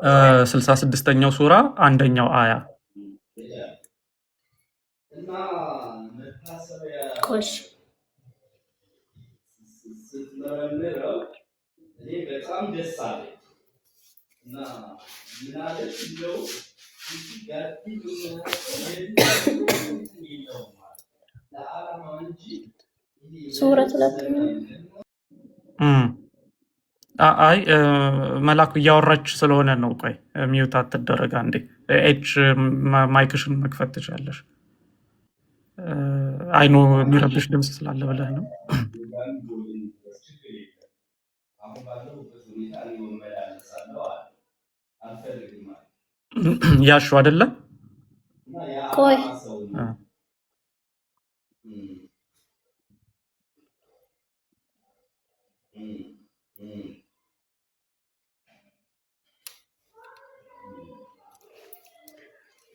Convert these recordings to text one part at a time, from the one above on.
66ኛው ሱራ አንደኛው አያ ቆሽ ሱረት ሁለተኛ አይ መላኩ እያወራች ስለሆነ ነው። ቆይ ሚውት አትደረግ አንዴ። ኤች ማይክሽን መክፈት ትችላለሽ። አይኑ የሚረብሽ ድምፅ ስላለ ብለህ ነው። ያሹ አይደለ? ቆይ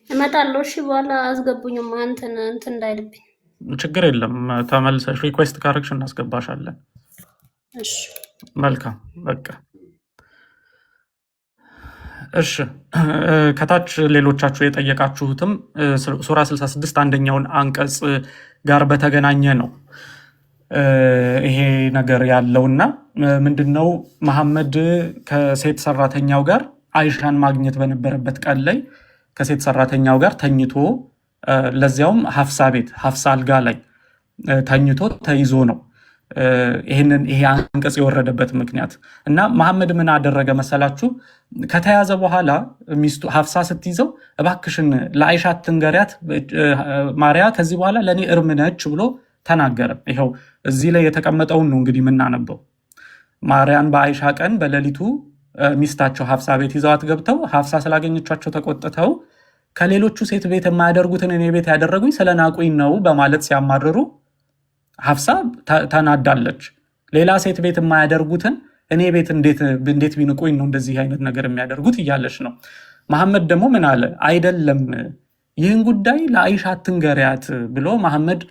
እመጣለሁ። እሺ በኋላ አስገቡኝማ እንትን እንዳይልብኝ። ችግር የለም። ተመልሰሽ ሪኩዌስት ካረግሽ እናስገባሻለን። እሺ መልካም በቃ እሺ። ከታች ሌሎቻችሁ የጠየቃችሁትም ሱራ 66 አንደኛውን አንቀጽ ጋር በተገናኘ ነው ይሄ ነገር ያለውና ምንድነው መሐመድ ከሴት ሰራተኛው ጋር አይሻን ማግኘት በነበረበት ቀን ላይ ከሴት ሰራተኛው ጋር ተኝቶ ለዚያውም ሀፍሳ ቤት ሀፍሳ አልጋ ላይ ተኝቶ ተይዞ ነው ይሄ አንቀጽ የወረደበት ምክንያት። እና መሐመድ ምን አደረገ መሰላችሁ? ከተያዘ በኋላ ሚስቱ ሀፍሳ ስትይዘው እባክሽን ለአይሻ ትንገሪያት፣ ማርያ ከዚህ በኋላ ለእኔ እርም ነች ብሎ ተናገረ። ይኸው እዚህ ላይ የተቀመጠውን ነው እንግዲህ የምናነበው። ማርያን በአይሻ ቀን በሌሊቱ ሚስታቸው ሀፍሳ ቤት ይዘዋት ገብተው ሀፍሳ ስላገኘቻቸው ተቆጥተው ከሌሎቹ ሴት ቤት የማያደርጉትን እኔ ቤት ያደረጉኝ ስለናቁኝ ነው በማለት ሲያማርሩ ሀፍሳ ተናዳለች። ሌላ ሴት ቤት የማያደርጉትን እኔ ቤት እንዴት ቢንቁኝ ነው እንደዚህ አይነት ነገር የሚያደርጉት እያለች ነው። መሐመድ ደግሞ ምን አለ? አይደለም ይህን ጉዳይ ለአይሻ አትንገሪያት ብሎ መሐመድ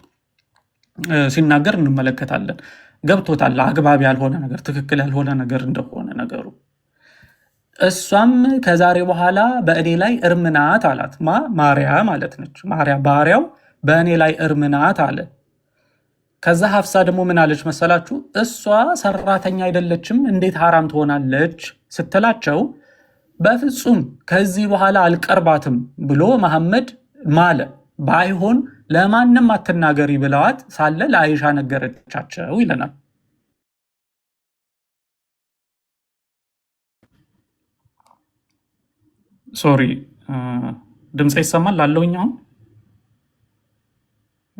ሲናገር እንመለከታለን። ገብቶታል አግባብ ያልሆነ ነገር፣ ትክክል ያልሆነ ነገር እንደሆነ ነገሩ። እሷም ከዛሬ በኋላ በእኔ ላይ እርምናት አላት። ማርያ ማለት ነች። ማርያ ባሪያው በእኔ ላይ እርምናት አለ። ከዛ ሀፍሳ ደግሞ ምን አለች መሰላችሁ? እሷ ሰራተኛ አይደለችም እንዴት ሐራም ትሆናለች ስትላቸው በፍጹም ከዚህ በኋላ አልቀርባትም ብሎ መሐመድ ማለ። ባይሆን ለማንም አትናገሪ ብለዋት ሳለ ለአይሻ ነገረቻቸው ይለናል። ሶሪ ድምፅ ይሰማል ላለውኝ? አሁን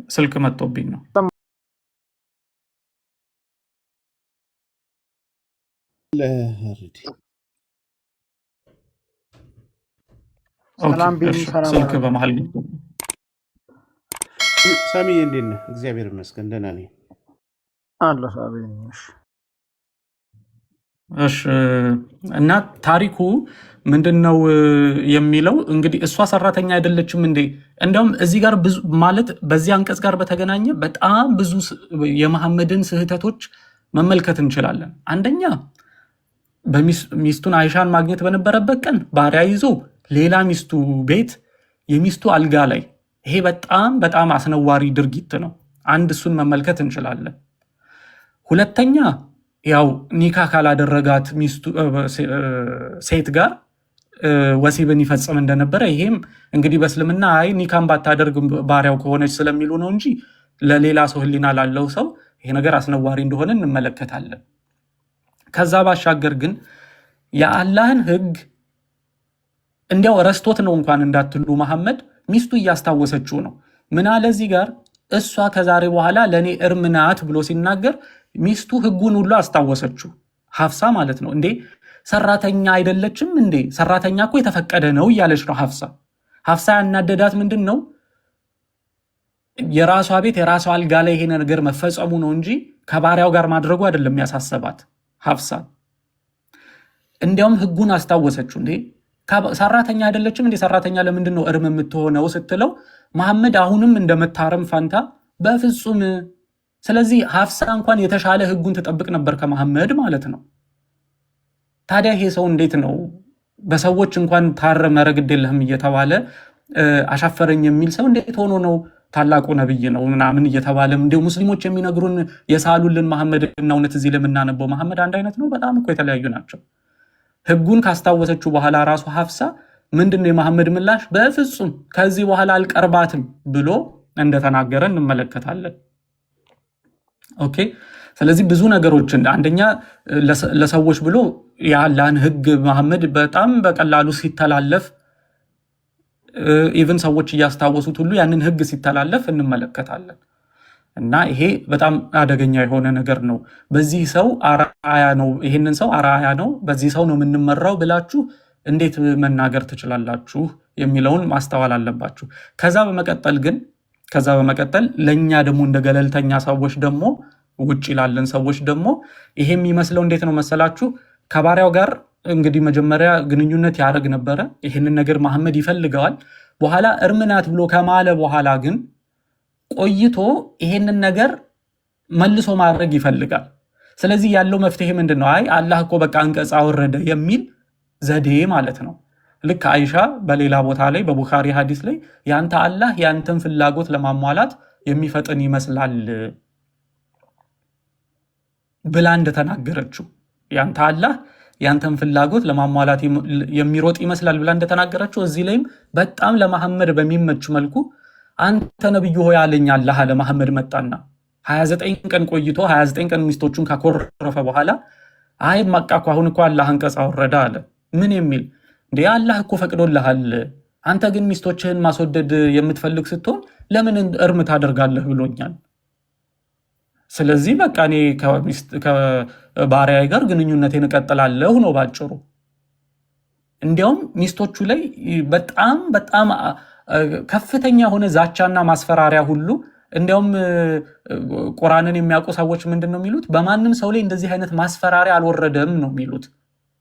ስልክ መጥቶብኝ ነው። ስልክ በመሀል ሳሚዬ እንዴት ነህ? እግዚአብሔር ይመስገን ደህና ነኝ። እሺ እና ታሪኩ ምንድነው የሚለው? እንግዲህ እሷ ሰራተኛ አይደለችም እንዴ? እንደውም እዚህ ጋር ብዙ ማለት በዚህ አንቀጽ ጋር በተገናኘ በጣም ብዙ የመሐመድን ስህተቶች መመልከት እንችላለን። አንደኛ ሚስቱን አይሻን ማግኘት በነበረበት ቀን ባሪያ ይዞ ሌላ ሚስቱ ቤት የሚስቱ አልጋ ላይ፣ ይሄ በጣም በጣም አስነዋሪ ድርጊት ነው። አንድ እሱን መመልከት እንችላለን። ሁለተኛ ያው ኒካ ካላደረጋት ሴት ጋር ወሲብን ይፈጽም እንደነበረ፣ ይሄም እንግዲህ በእስልምና አይ ኒካን ባታደርግ ባሪያው ከሆነች ስለሚሉ ነው እንጂ ለሌላ ሰው ሕሊና ላለው ሰው ይሄ ነገር አስነዋሪ እንደሆነ እንመለከታለን። ከዛ ባሻገር ግን የአላህን ሕግ እንዲያው ረስቶት ነው እንኳን እንዳትሉ መሐመድ ሚስቱ እያስታወሰችው ነው። ምን አለ እዚህ ጋር? እሷ ከዛሬ በኋላ ለእኔ እርም ናት ብሎ ሲናገር ሚስቱ ሕጉን ሁሉ አስታወሰችው። ሀፍሳ ማለት ነው። እንዴ ሰራተኛ አይደለችም እንዴ? ሰራተኛ እኮ የተፈቀደ ነው እያለች ነው ሀፍሳ። ሀፍሳ ያናደዳት ምንድን ነው? የራሷ ቤት የራሷ አልጋ ላይ ይሄ ነገር መፈጸሙ ነው እንጂ ከባሪያው ጋር ማድረጉ አይደለም ያሳሰባት ሀፍሳ። እንዲያውም ሕጉን አስታወሰችው። እንዴ ሰራተኛ አይደለችም እንዴ? ሰራተኛ ለምንድን ነው እርም የምትሆነው ስትለው መሐመድ አሁንም እንደመታረም ፋንታ በፍጹም። ስለዚህ ሀፍሳ እንኳን የተሻለ ሕጉን ትጠብቅ ነበር ከመሐመድ ማለት ነው። ታዲያ ይሄ ሰው እንዴት ነው በሰዎች እንኳን ታረመ ረግድ የለህም እየተባለ አሻፈረኝ የሚል ሰው እንዴት ሆኖ ነው ታላቁ ነብይ ነው ምናምን እየተባለ እንዲሁ ሙስሊሞች የሚነግሩን የሳሉልን መሐመድ እና እውነት እዚህ ለምናነበው መሐመድ አንድ አይነት ነው? በጣም እኮ የተለያዩ ናቸው። ህጉን ካስታወሰችው በኋላ ራሱ ሀፍሳ ምንድነው የመሐመድ ምላሽ? በፍጹም ከዚህ በኋላ አልቀርባትም ብሎ እንደተናገረ እንመለከታለን። ኦኬ። ስለዚህ ብዙ ነገሮችን አንደኛ ለሰዎች ብሎ ያላን ህግ መሐመድ በጣም በቀላሉ ሲተላለፍ ኢቭን ሰዎች እያስታወሱት ሁሉ ያንን ህግ ሲተላለፍ እንመለከታለን። እና ይሄ በጣም አደገኛ የሆነ ነገር ነው። በዚህ ሰው አራያ ነው፣ ይሄንን ሰው አራያ ነው፣ በዚህ ሰው ነው የምንመራው ብላችሁ እንዴት መናገር ትችላላችሁ የሚለውን ማስተዋል አለባችሁ። ከዛ በመቀጠል ለእኛ ደግሞ እንደ ገለልተኛ ሰዎች ደግሞ ውጭ ላለን ሰዎች ደግሞ ይሄ የሚመስለው እንዴት ነው መሰላችሁ? ከባሪያው ጋር እንግዲህ መጀመሪያ ግንኙነት ያደርግ ነበረ። ይህንን ነገር መሐመድ ይፈልገዋል። በኋላ እርምናት ብሎ ከማለ በኋላ ግን ቆይቶ ይሄንን ነገር መልሶ ማድረግ ይፈልጋል። ስለዚህ ያለው መፍትሄ ምንድን ነው? አይ አላህ እኮ በቃ አንቀጽ አወረደ የሚል ዘዴ ማለት ነው። ልክ አይሻ በሌላ ቦታ ላይ በቡኻሪ ሐዲስ ላይ ያንተ አላህ ያንተን ፍላጎት ለማሟላት የሚፈጥን ይመስላል ብላ እንደተናገረችው ያንተ አላህ ያንተን ፍላጎት ለማሟላት የሚሮጥ ይመስላል ብላ እንደተናገረችው እዚህ ላይም በጣም ለመሐመድ በሚመች መልኩ አንተ ነብዩ ሆይ አለኝ አላህ አለ። መሐመድ መጣና 29 ቀን ቆይቶ 29 ቀን ሚስቶቹን ካኮረፈ በኋላ አይ ማቃኩ አሁን እኮ አላህ አንቀጽ አወረደ አለ። ምን የሚል እንዴ? አላህ እኮ ፈቅዶልሃል። አንተ ግን ሚስቶችህን ማስወደድ የምትፈልግ ስትሆን ለምን እርም ታደርጋለህ ብሎኛል። ስለዚህ በቃ እኔ ከባሪያዬ ጋር ግንኙነቴን እቀጥላለሁ ነው ባጭሩ። እንዲያውም ሚስቶቹ ላይ በጣም በጣም ከፍተኛ የሆነ ዛቻና ማስፈራሪያ ሁሉ እንዲያውም ቁርአንን የሚያውቁ ሰዎች ምንድን ነው የሚሉት? በማንም ሰው ላይ እንደዚህ አይነት ማስፈራሪያ አልወረደም ነው የሚሉት።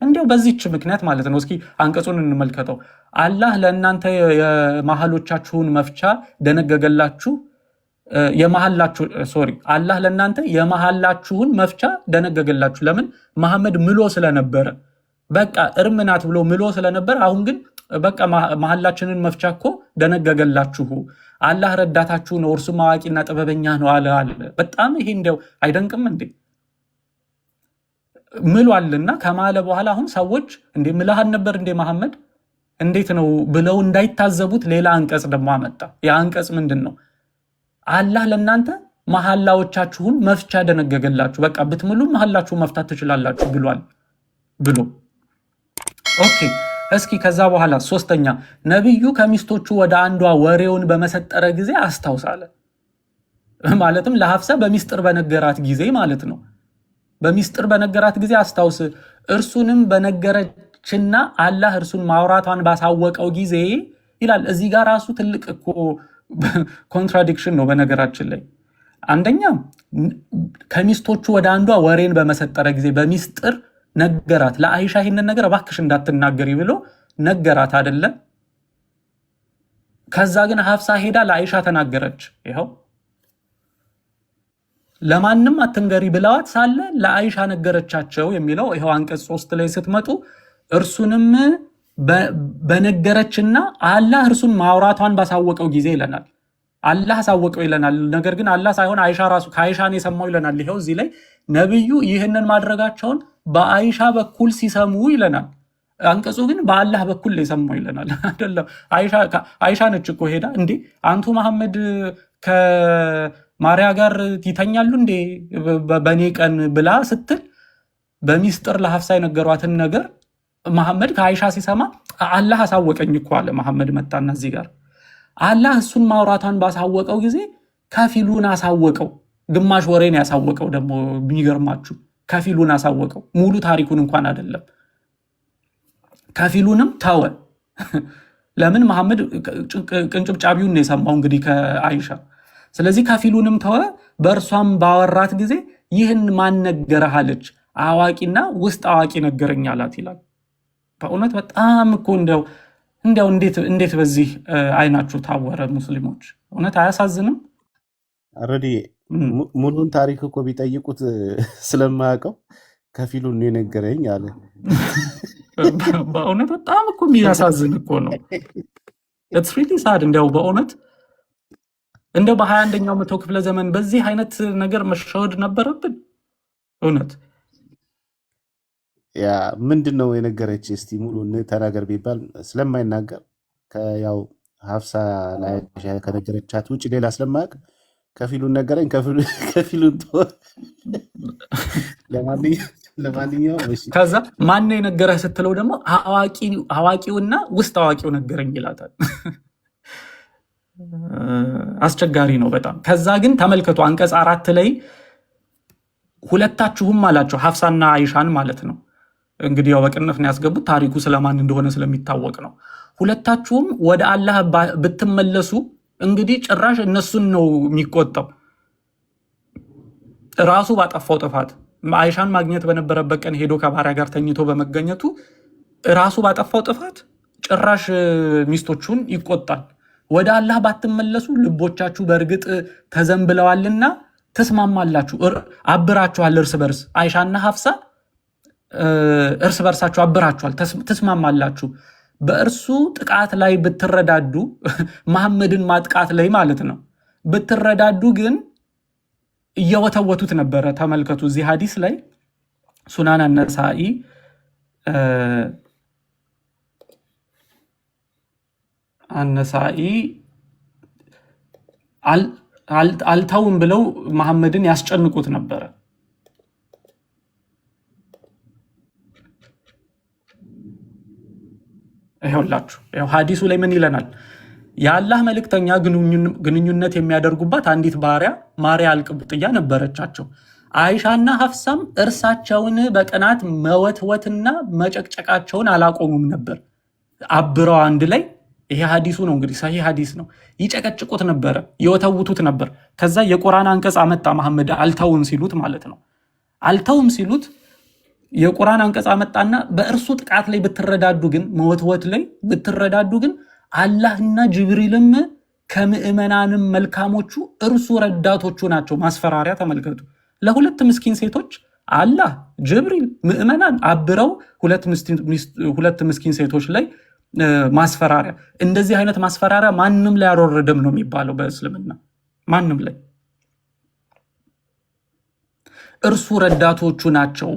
እንዲያው በዚህች ምክንያት ማለት ነው። እስኪ አንቀጹን እንመልከተው። አላህ ለእናንተ የመሐሎቻችሁን መፍቻ ደነገገላችሁ አላህ ለእናንተ የመሐላችሁን መፍቻ ደነገገላችሁ። ለምን? መሐመድ ምሎ ስለነበረ በቃ እርምናት ብሎ ምሎ ስለነበረ፣ አሁን ግን በቃ መሐላችንን መፍቻ እኮ ደነገገላችሁ። አላህ ረዳታችሁ ነው፣ እርሱም አዋቂና ጥበበኛ ነው አለ። በጣም ይሄ እንዲያው አይደንቅም እንዴ? ምሏልና ከማለ በኋላ አሁን ሰዎች እንዴ ምልሃን ነበር እንዴ መሐመድ እንዴት ነው ብለው እንዳይታዘቡት ሌላ አንቀጽ ደግሞ አመጣ። ያ አንቀጽ ምንድን ነው? አላህ ለእናንተ መሐላዎቻችሁን መፍቻ ደነገገላችሁ፣ በቃ ብትምሉ መሐላችሁን መፍታት ትችላላችሁ ብሏል ብሎ ኦኬ። እስኪ ከዛ በኋላ ሶስተኛ ነብዩ ከሚስቶቹ ወደ አንዷ ወሬውን በመሰጠረ ጊዜ አስታውሳለ። ማለትም ለሐፍሳ በሚስጥር በነገራት ጊዜ ማለት ነው። በሚስጥር በነገራት ጊዜ አስታውስ። እርሱንም በነገረችና አላህ እርሱን ማውራቷን ባሳወቀው ጊዜ ይላል። እዚህ ጋር ራሱ ትልቅ እኮ ኮንትራዲክሽን ነው በነገራችን ላይ። አንደኛ ከሚስቶቹ ወደ አንዷ ወሬን በመሰጠረ ጊዜ በሚስጥር ነገራት። ለአይሻ ይህንን ነገር እባክሽ እንዳትናገሪ ብሎ ነገራት አይደለም። ከዛ ግን ሐፍሳ ሄዳ ለአይሻ ተናገረች። ይኸው ለማንም አትንገሪ ብለዋት ሳለ ለአይሻ ነገረቻቸው የሚለው ይኸው አንቀጽ 3 ላይ ስትመጡ እርሱንም በነገረችና አላህ እርሱን ማውራቷን ባሳወቀው ጊዜ ይለናል። አላህ አሳወቀው ይለናል። ነገር ግን አላህ ሳይሆን አይሻ ራሱ ከአይሻ ነው የሰማው ይለናል። ይኸው እዚህ ላይ ነብዩ ይህንን ማድረጋቸውን በአይሻ በኩል ሲሰሙ ይለናል። አንቀጹ ግን በአላህ በኩል የሰማው ይለናል። አይደለም አይሻ ነች እኮ ሄዳ እንዴ አንቱ መሐመድ ከማርያ ጋር ይተኛሉ እንዴ በኔ ቀን ብላ ስትል በሚስጥር ለሐፍሳ የነገሯትን ነገር መሐመድ ከአይሻ ሲሰማ አላህ አሳወቀኝ እኮ አለ። መሐመድ መጣና እዚህ ጋር አላህ እሱን ማውራቷን ባሳወቀው ጊዜ ከፊሉን አሳወቀው። ግማሽ ወሬን ያሳወቀው ደግሞ የሚገርማችሁ ከፊሉን አሳወቀው። ሙሉ ታሪኩን እንኳን አይደለም፣ ከፊሉንም ተወ። ለምን? መሐመድ ቅንጭብጫቢውን ነው የሰማው እንግዲህ ከአይሻ። ስለዚህ ከፊሉንም ተወ። በእርሷም ባወራት ጊዜ ይህን ማን ነገረህ አለች። አዋቂና ውስጥ አዋቂ ነገረኝ አላት ይላል። በእውነት በጣም እኮ እንዲያው እንዴት በዚህ አይናችሁ ታወረ ሙስሊሞች? እውነት አያሳዝንም? ኦልሬዲ ሙሉን ታሪክ እኮ ቢጠይቁት ስለማያውቀው ከፊሉን ነው የነገረኝ አለ። በእውነት በጣም እኮ የሚያሳዝን እኮ ነው። ኢትስ ሪሊ ሳድ። እንዲያው በእውነት እንደው በ21ኛው መቶ ክፍለ ዘመን በዚህ አይነት ነገር መሸወድ ነበረብን እውነት። ያ ምንድን ነው የነገረች? እስቲ ሙሉ ተናገር ቢባል ስለማይናገር ያው ሀፍሳ ላይ ከነገረቻት ውጭ ሌላ ስለማያውቅ ከፊሉን ነገረኝ፣ ከፊሉን ለማንኛውም ከዛ ማን የነገረህ ስትለው ደግሞ አዋቂውና ውስጥ አዋቂው ነገረኝ ይላታል። አስቸጋሪ ነው በጣም። ከዛ ግን ተመልከቱ አንቀጽ 4 ላይ ሁለታችሁም አላቸው፣ ሀፍሳና አይሻን ማለት ነው። እንግዲህ ያው በቅንፍ ነው ያስገቡት፣ ታሪኩ ስለማን እንደሆነ ስለሚታወቅ ነው። ሁለታችሁም ወደ አላህ ብትመለሱ፣ እንግዲህ ጭራሽ እነሱን ነው የሚቆጣው። ራሱ ባጠፋው ጥፋት አይሻን ማግኘት በነበረበት ቀን ሄዶ ከባሪያ ጋር ተኝቶ በመገኘቱ ራሱ ባጠፋው ጥፋት ጭራሽ ሚስቶቹን ይቆጣል። ወደ አላህ ባትመለሱ ልቦቻችሁ በእርግጥ ተዘንብለዋልና ትስማማላችሁ፣ አብራችኋል እርስ በርስ። አይሻና ሀፍሳ እርስ በርሳችሁ አብራችኋል፣ ትስማማላችሁ። በእርሱ ጥቃት ላይ ብትረዳዱ፣ መሐመድን ማጥቃት ላይ ማለት ነው ብትረዳዱ ግን እየወተወቱት ነበረ። ተመልከቱ እዚህ ሀዲስ ላይ ሱናን አነሳኢ አልተውም ብለው መሐመድን ያስጨንቁት ነበረ። ይኸውላችሁ ሀዲሱ ላይ ምን ይለናል? የአላህ መልእክተኛ ግንኙነት የሚያደርጉባት አንዲት ባሪያ ማርያ አልቅብጥያ ነበረቻቸው። አይሻና ሀፍሳም እርሳቸውን በቅናት መወትወትና መጨቅጨቃቸውን አላቆሙም ነበር። አብረው አንድ ላይ፣ ይሄ ሀዲሱ ነው እንግዲህ ሰሂህ ሀዲስ ነው። ይጨቀጭቁት ነበረ፣ ይወተውቱት ነበር። ከዛ የቁርአን አንቀጽ አመጣ መሐመድ አልተውም ሲሉት ማለት ነው። አልተውም ሲሉት የቁርአን አንቀጽ አመጣና በእርሱ ጥቃት ላይ ብትረዳዱ ግን፣ መወትወት ላይ ብትረዳዱ ግን አላህና ጅብሪልም ከምዕመናንም መልካሞቹ እርሱ ረዳቶቹ ናቸው። ማስፈራሪያ ተመልከቱ። ለሁለት ምስኪን ሴቶች አላህ፣ ጅብሪል፣ ምዕመናን አብረው ሁለት ምስኪን ሴቶች ላይ ማስፈራሪያ። እንደዚህ አይነት ማስፈራሪያ ማንም ላይ አልወረደም ነው የሚባለው በእስልምና ማንም ላይ። እርሱ ረዳቶቹ ናቸው።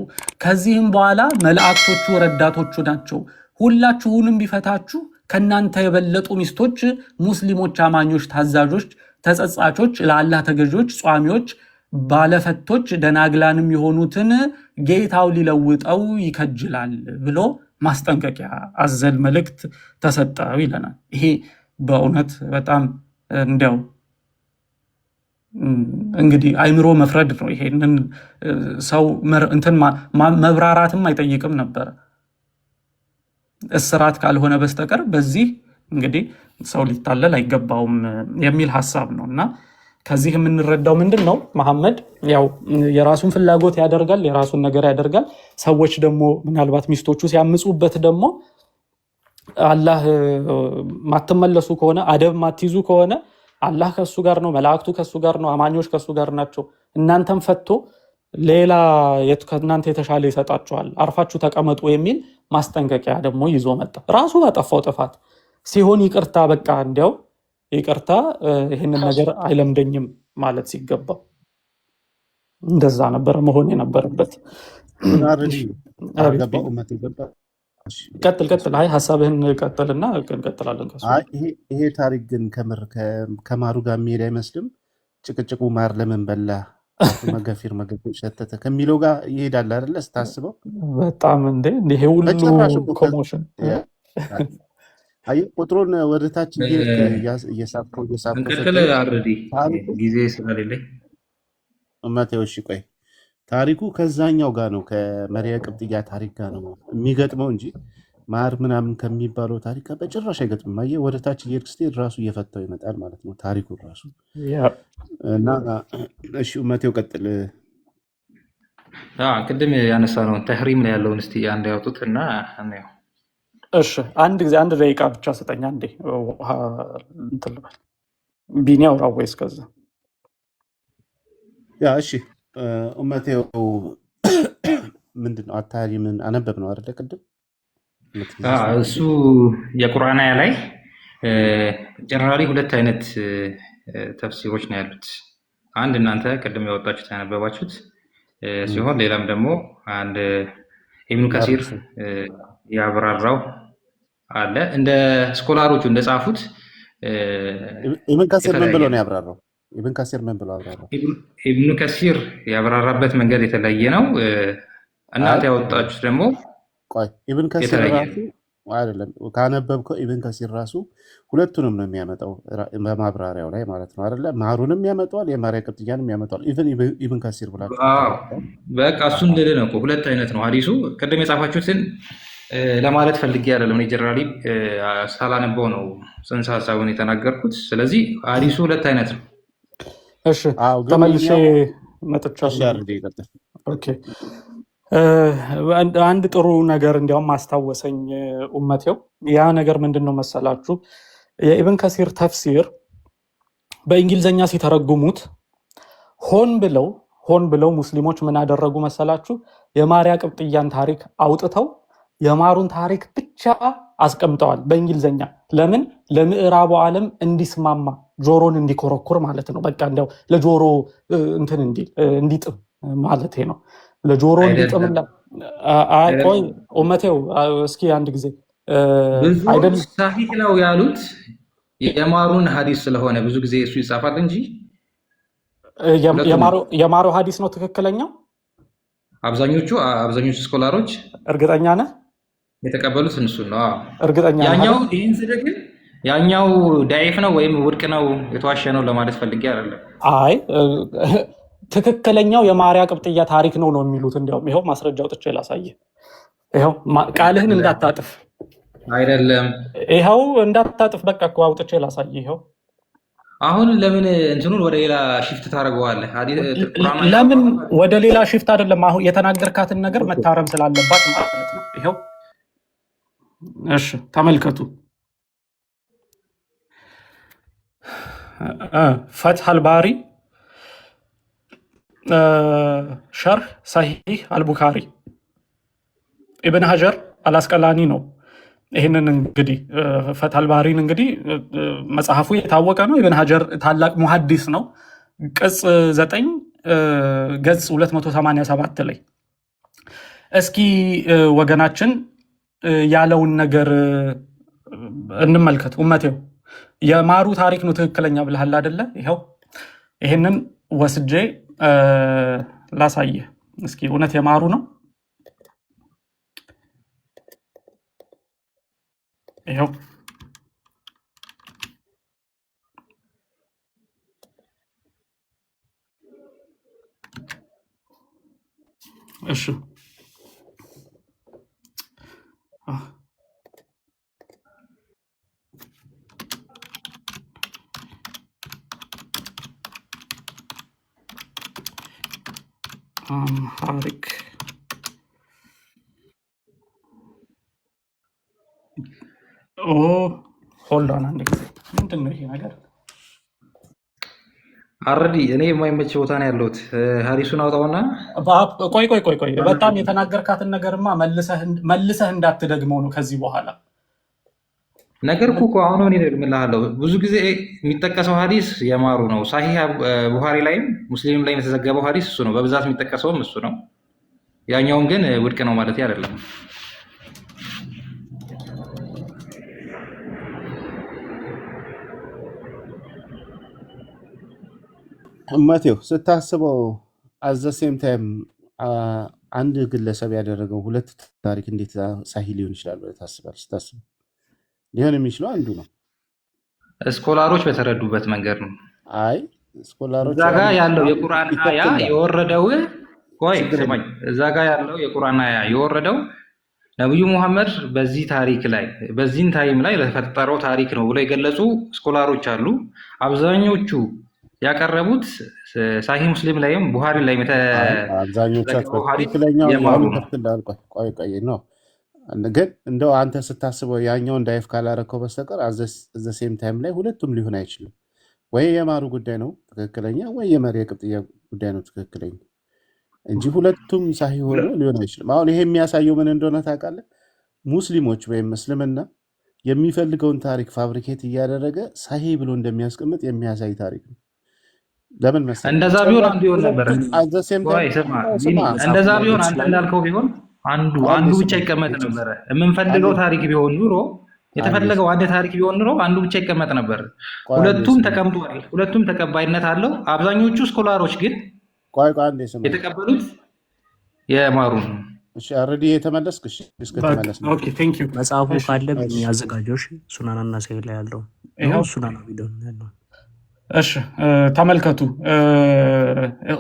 ከዚህም በኋላ መላእክቶቹ ረዳቶቹ ናቸው። ሁላችሁንም ቢፈታችሁ ከእናንተ የበለጡ ሚስቶች ሙስሊሞች፣ አማኞች፣ ታዛዦች፣ ተጸጻቾች፣ ለአላህ ተገዦች፣ ጿሚዎች፣ ባለፈቶች፣ ደናግላንም የሆኑትን ጌታው ሊለውጠው ይከጅላል ብሎ ማስጠንቀቂያ አዘል መልእክት ተሰጠው ይለናል። ይሄ በእውነት በጣም እንዲያው እንግዲህ አይምሮ መፍረድ ነው። ይሄንን ሰው እንትን መብራራትም አይጠይቅም ነበረ እስራት ካልሆነ በስተቀር በዚህ እንግዲህ ሰው ሊታለል አይገባውም የሚል ሀሳብ ነው። እና ከዚህ የምንረዳው ምንድን ነው? መሐመድ ያው የራሱን ፍላጎት ያደርጋል፣ የራሱን ነገር ያደርጋል። ሰዎች ደግሞ ምናልባት ሚስቶቹ ሲያምፁበት ደግሞ አላህ ማትመለሱ ከሆነ አደብ ማትይዙ ከሆነ አላህ ከሱ ጋር ነው፣ መላእክቱ ከሱ ጋር ነው፣ አማኞች ከሱ ጋር ናቸው። እናንተም ፈቶ ሌላ ከእናንተ የተሻለ ይሰጣችኋል፣ አርፋችሁ ተቀመጡ የሚል ማስጠንቀቂያ ደግሞ ይዞ መጣ። ራሱ ባጠፋው ጥፋት ሲሆን ይቅርታ፣ በቃ እንዲያው ይቅርታ፣ ይህንን ነገር አይለምደኝም ማለት ሲገባው እንደዛ ነበረ መሆን የነበረበት። ቀጥል። አይ ሀሳብህን ቀጥልና እንቀጥላለን። ይሄ ታሪክ ግን ከምር ከማሩ ጋር የሚሄድ አይመስልም። ጭቅጭቁ ማር ለምን በላ መገፊር ሸተተ ከሚለው ጋር ይሄዳል አይደለ? ስታስበው በጣም ይሄ ሁሉ ኮሞሽን ቁጥሩን ወደ ታች እየሳብከው ጊዜ ስለሌለኝ እመቴዎች ቆይ ታሪኩ ከዛኛው ጋር ነው፣ ከመሪያ ቅብጥያ ታሪክ ጋር ነው የሚገጥመው እንጂ ማር ምናምን ከሚባለው ታሪክ ጋር በጭራሽ አይገጥምም። አየህ ወደ ታች እየሄድክ ስትሄድ ራሱ እየፈታው ይመጣል ማለት ነው ታሪኩ ራሱ። እና እሺ እመቴው ቀጥል። ቅድም ያነሳ ነው ተህሪም ላይ ያለውን እስቲ አንድ ያውጡት እና እሺ አንድ ጊዜ 1 ደቂቃ ብቻ ስጠኝ። አንዴ እንትን ልበል። ቢኒ አውራ ወይስ ከዛ ያ እሺ እመቴው ምንድን ነው? አታሪምን አነበብ ነው አይደለ? ቅድም እሱ የቁርአን አያ ላይ ጀነራሊ ሁለት አይነት ተፍሲሮች ነው ያሉት። አንድ እናንተ ቅድም ያወጣችሁት ያነበባችሁት ሲሆን ሌላም ደግሞ አንድ ኢብኑ ከሲር ያብራራው አለ። እንደ ስኮላሮቹ እንደጻፉት ኢብን ከሲር ምን ብሎ ነው ያብራራው? ኢብን ከሲር ምን ብሎ አብራራው? ኢብኑ ከሲር ያብራራበት መንገድ የተለየ ነው። እናንተ ያወጣችሁት ደግሞ ቆይ ኢብን ከሲር ራሱ አይደለም ካነበብከው፣ ኢብን ከሲር ራሱ ሁለቱንም ነው የሚያመጣው በማብራሪያው ላይ ማለት ነው አይደለ? ማሩንም ያመጣዋል፣ የማርያ ቅጥያንም ያመጣዋል። ኢብን ከሲር ብላችሁ በቃ እሱን ልልህ ነው እኮ ሁለት አይነት ነው ሐዲሱ። ቅድም የጻፋችሁትን ለማለት ፈልጌ አይደለም፣ ጀነራሊ ሳላነበው ነው ጽንሰ ሀሳቡን የተናገርኩት። ስለዚህ ሐዲሱ ሁለት አይነት ነው። እሺ ተመልሼ መጥቻለሁ። ኦኬ አንድ ጥሩ ነገር እንዲያውም ማስታወሰኝ ኡመቴው። ያ ነገር ምንድን ነው መሰላችሁ? የኢብን ከሲር ተፍሲር በእንግሊዝኛ ሲተረጉሙት ሆን ብለው ሙስሊሞች ምን አደረጉ መሰላችሁ? የማርያ ቅብጥያን ታሪክ አውጥተው የማሩን ታሪክ ብቻ አስቀምጠዋል በእንግሊዝኛ። ለምን? ለምዕራቡ ዓለም እንዲስማማ ጆሮን እንዲኮረኩር ማለት ነው። በቃ እንዲያው ለጆሮ እንትን እንዲጥም ማለት ነው። ለጆሮ እንዲጥም። ቆይ ኡመቴው እስኪ አንድ ጊዜ ብዙ ሳሂህ ነው ያሉት የማሩን ሐዲስ ስለሆነ ብዙ ጊዜ እሱ ይጻፋል እንጂ የማሩ ሐዲስ ነው ትክክለኛው። አብዛኞቹ ስኮላሮች እርግጠኛ ነህ? የተቀበሉት እነሱን ነው። እርግጠኛ ነህ? ያኛው ይህን ስደግን ያኛው ዳይፍ ነው ወይም ውድቅ ነው የተዋሸ ነው ለማለት ፈልጌ አይደለም። አይ ትክክለኛው የማርያ ቅብጥያ ታሪክ ነው የሚሉት። እንዲያውም ይኸው ማስረጃ አውጥቼ ላሳየህ። ይኸው ቃልህን እንዳታጥፍ አይደለም፣ ይኸው እንዳታጥፍ። በቃ እኮ አውጥቼ ላሳየህ። ይኸው አሁን ለምን እንትኑን ወደ ሌላ ሽፍት ታደርገዋለህ? ለምን ወደ ሌላ ሽፍት አይደለም፣ አሁን የተናገርካትን ነገር መታረም ስላለባት ማለት ነው። ይኸው እሺ ተመልከቱ። ፈትሐል ባሪ ሸርህ ሰሂህ አልቡኻሪ ኢብን ሀጀር አልአስቀላኒ ነው። ይህንን እንግዲህ ፈትሐል ባሪን እንግዲህ መጽሐፉ የታወቀ ነው። ኢብን ሀጀር ታላቅ ሙሐዲስ ነው። ቅጽ 9 ገጽ 287 ላይ እስኪ ወገናችን ያለውን ነገር እንመልከት። ኡመቴው የማሩ ታሪክ ነው ትክክለኛ ብለሃል አይደለ? ይኸው ይህንን ወስጄ ላሳየህ እስኪ። እውነት የማሩ ነው? ይኸው እሺ አምሃሪክ ሆልድ ኦን አንድ ጊዜ። ምንድን ነው ይሄ ነገር? አረዲ እኔ የማይመች ቦታ ነው ያለሁት። ሐዲሱን አውጣውና ቆይ በጣም የተናገርካትን ነገርማ መልሰህ እንዳትደግመው ነው ከዚህ በኋላ ነገር እኮ አሁን እኔ እደግምልሃለሁ። ብዙ ጊዜ የሚጠቀሰው ሐዲስ የማሩ ነው። ሳሂህ ቡኻሪ ላይም ሙስሊም ላይም የተዘገበው ሐዲስ እሱ ነው። በብዛት የሚጠቀሰውም እሱ ነው። ያኛውን ግን ውድቅ ነው ማለት አይደለም። እመቴው ስታስበው አዘሴም ታይም አንድ ግለሰብ ያደረገው ሁለት ታሪክ እንዴት ሳሂህ ሊሆን ይችላል ብለህ ታስባለህ? ስታስበው ሊሆን የሚችለው አንዱ ነው። ስኮላሮች በተረዱበት መንገድ ነው። አይ ስኮላሮች እዛ ጋ ያለው የቁርአን አያ የወረደው ስማኝ፣ እዛ ጋ ያለው የቁርአን አያ የወረደው ነብዩ ሙሐመድ በዚህ ታሪክ ላይ በዚህን ታይም ላይ ለተፈጠረው ታሪክ ነው ብሎ የገለጹ ስኮላሮች አሉ። አብዛኞቹ ያቀረቡት ሳሂህ ሙስሊም ላይም ቡኻሪ ላይ አብዛኞቻቸው ትክክለኛው ቆይ ነው። ግን እንደው አንተ ስታስበው ያኛውን ዳይፍ ካላረከው በስተቀር ዘ ሴም ታይም ላይ ሁለቱም ሊሆን አይችልም። ወይ የማሩ ጉዳይ ነው ትክክለኛ፣ ወይ የማርያ ቅብጥያ ጉዳይ ነው ትክክለኛ እንጂ ሁለቱም ሳሂህ ሆኖ ሊሆን አይችልም። አሁን ይሄ የሚያሳየው ምን እንደሆነ ታውቃለህ? ሙስሊሞች ወይም እስልምና የሚፈልገውን ታሪክ ፋብሪኬት እያደረገ ሳሂ ብሎ እንደሚያስቀምጥ የሚያሳይ ታሪክ ነው። ለምን መሰለህ? እንደዛ ቢሆን አንዱ ይሆን ነበር። at the same ቆይ time ስማ፣ ስማ እንደዛ ቢሆን አንተ እንዳልከው ቢሆን አንዱ ብቻ ይቀመጥ ነበር። የምንፈልገው ታሪክ ቢሆን ኑሮ የተፈለገው አንድ ታሪክ ቢሆን ኑሮ አንዱ ብቻ ይቀመጥ ነበር። ሁለቱም ተቀምጧል፣ ሁለቱም ተቀባይነት አለው። አብዛኞቹ ስኮላሮች ግን አንዴ ስማ የተቀበሉት የማሩን። እሺ ኦልሬዲ የተመለስክ እሺ እስከተመለስ ነው። ኦኬ ቴንክ ዩ። መጽሐፉ ካለ የሚያዘጋጀው ሱናናና ሰይድ ላይ ያለው ነው። ሱናና ቪዲዮ ያለው እሺ ተመልከቱ።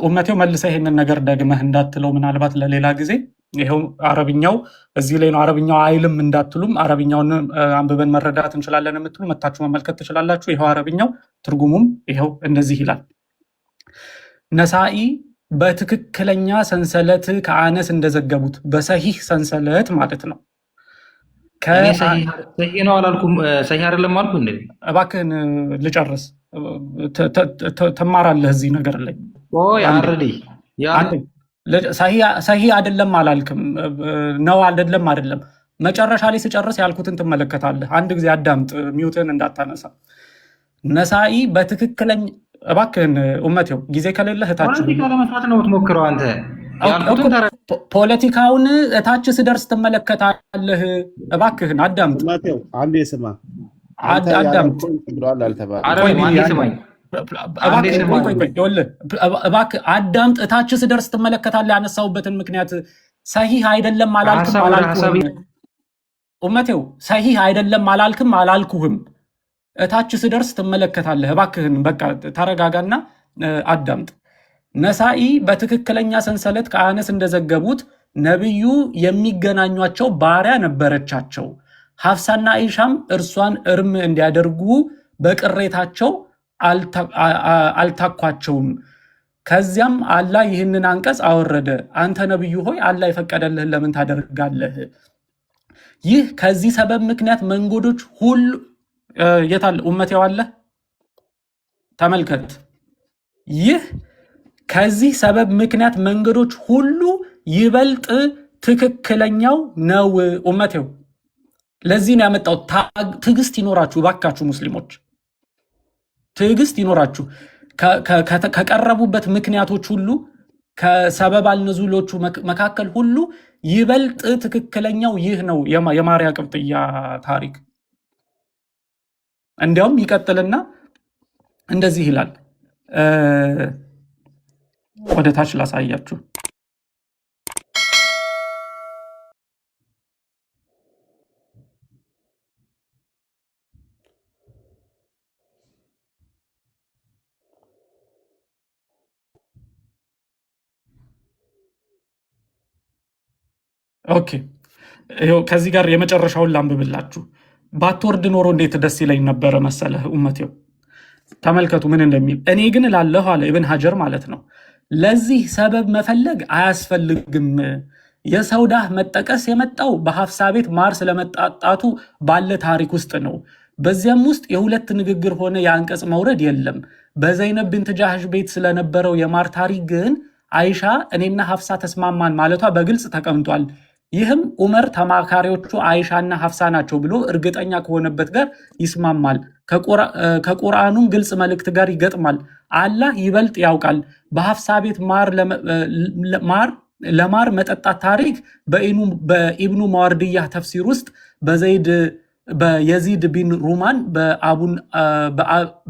ኡመቴው መልሰ ይሄንን ነገር ደግመህ እንዳትለው ምናልባት ለሌላ ጊዜ። ይሄው አረብኛው እዚህ ላይ ነው። አረብኛው አይልም እንዳትሉም አረብኛውን አንብበን መረዳት እንችላለን የምትሉ መታችሁ መመልከት ትችላላችሁ። ይሄው አረብኛው ትርጉሙም ይሄው እንደዚህ ይላል። ነሳኢ በትክክለኛ ሰንሰለት ከአነስ እንደዘገቡት በሰሂህ ሰንሰለት ማለት ነው። ሰሂህ ነው አላልኩም? ሰሂህ አይደለም አልኩ እንዴ? እባክህን ልጨርስ። ትማራለህ እዚህ ነገር ላይ። ሰሂህ አይደለም አላልክም ነው አይደለም። መጨረሻ ላይ ስጨርስ ያልኩትን ትመለከታለህ። አንድ ጊዜ አዳምጥ፣ ሚውትን እንዳታነሳ። ነሳኢ በትክክለኛ እባክህን ኡመቴው ጊዜ ከሌለህ እታች ፖለቲካ ለመስራት ነው የምትሞክረው አንተ። ፖለቲካውን እታች ስደርስ ትመለከታለህ። እባክህን አዳምጥ። ኡመቴው አንዴ ስማ፣ አዳምጥ። እባክህ አዳምጥ። እታች ስደርስ ትመለከታለህ። ያነሳሁበትን ምክንያት ሰሂህ አይደለም አላልክም። ኡመቴው ሰሂህ አይደለም አላልኩህም። እታች ስደርስ ትመለከታለህ። እባክህን በቃ ተረጋጋና አዳምጥ። ነሳኢ በትክክለኛ ሰንሰለት ከአነስ እንደዘገቡት ነብዩ የሚገናኟቸው ባሪያ ነበረቻቸው። ሐፍሳና አይሻም እርሷን እርም እንዲያደርጉ በቅሬታቸው አልታኳቸውም። ከዚያም አላህ ይህንን አንቀጽ አወረደ። አንተ ነብዩ ሆይ አላህ የፈቀደልህን ለምን ታደርጋለህ? ይህ ከዚህ ሰበብ ምክንያት መንገዶች ሁሉ የታለ ኡመቴው አለ ተመልከት። ይህ ከዚህ ሰበብ ምክንያት መንገዶች ሁሉ ይበልጥ ትክክለኛው ነው። ኡመቴው ለዚህ ነው ያመጣው። ትዕግስት ይኖራችሁ ባካችሁ ሙስሊሞች፣ ትዕግስት ይኖራችሁ። ከቀረቡበት ምክንያቶች ሁሉ ከሰበብ አልነዙሎቹ መካከል ሁሉ ይበልጥ ትክክለኛው ይህ ነው የማርያ ቅብጥያ ታሪክ። እንዲያውም ይቀጥልና እንደዚህ ይላል። ወደ ታች ላሳያችሁ። ኦኬ ከዚህ ጋር የመጨረሻውን ላንብብላችሁ። ባትወርድ ኖሮ እንዴት ደስ ይለኝ ነበረ መሰለህ ኡመቴው። ተመልከቱ ምን እንደሚል። እኔ ግን እላለሁ አለ ኢብን ሀጀር ማለት ነው፣ ለዚህ ሰበብ መፈለግ አያስፈልግም። የሰውዳህ መጠቀስ የመጣው በሐፍሳ ቤት ማር ስለመጣጣቱ ባለ ታሪክ ውስጥ ነው። በዚያም ውስጥ የሁለት ንግግር ሆነ የአንቀጽ መውረድ የለም። በዘይነብ ብንት ጃህሽ ቤት ስለነበረው የማር ታሪክ ግን አይሻ እኔና ሐፍሳ ተስማማን ማለቷ በግልጽ ተቀምጧል። ይህም ዑመር ተማካሪዎቹ አይሻና ሐፍሳ ናቸው ብሎ እርግጠኛ ከሆነበት ጋር ይስማማል። ከቁርአኑም ግልጽ መልእክት ጋር ይገጥማል። አላህ ይበልጥ ያውቃል። በሐፍሳ ቤት ለማር መጠጣት ታሪክ በኢብኑ ማዋርድያ ተፍሲር ውስጥ በየዚድ ቢን ሩማን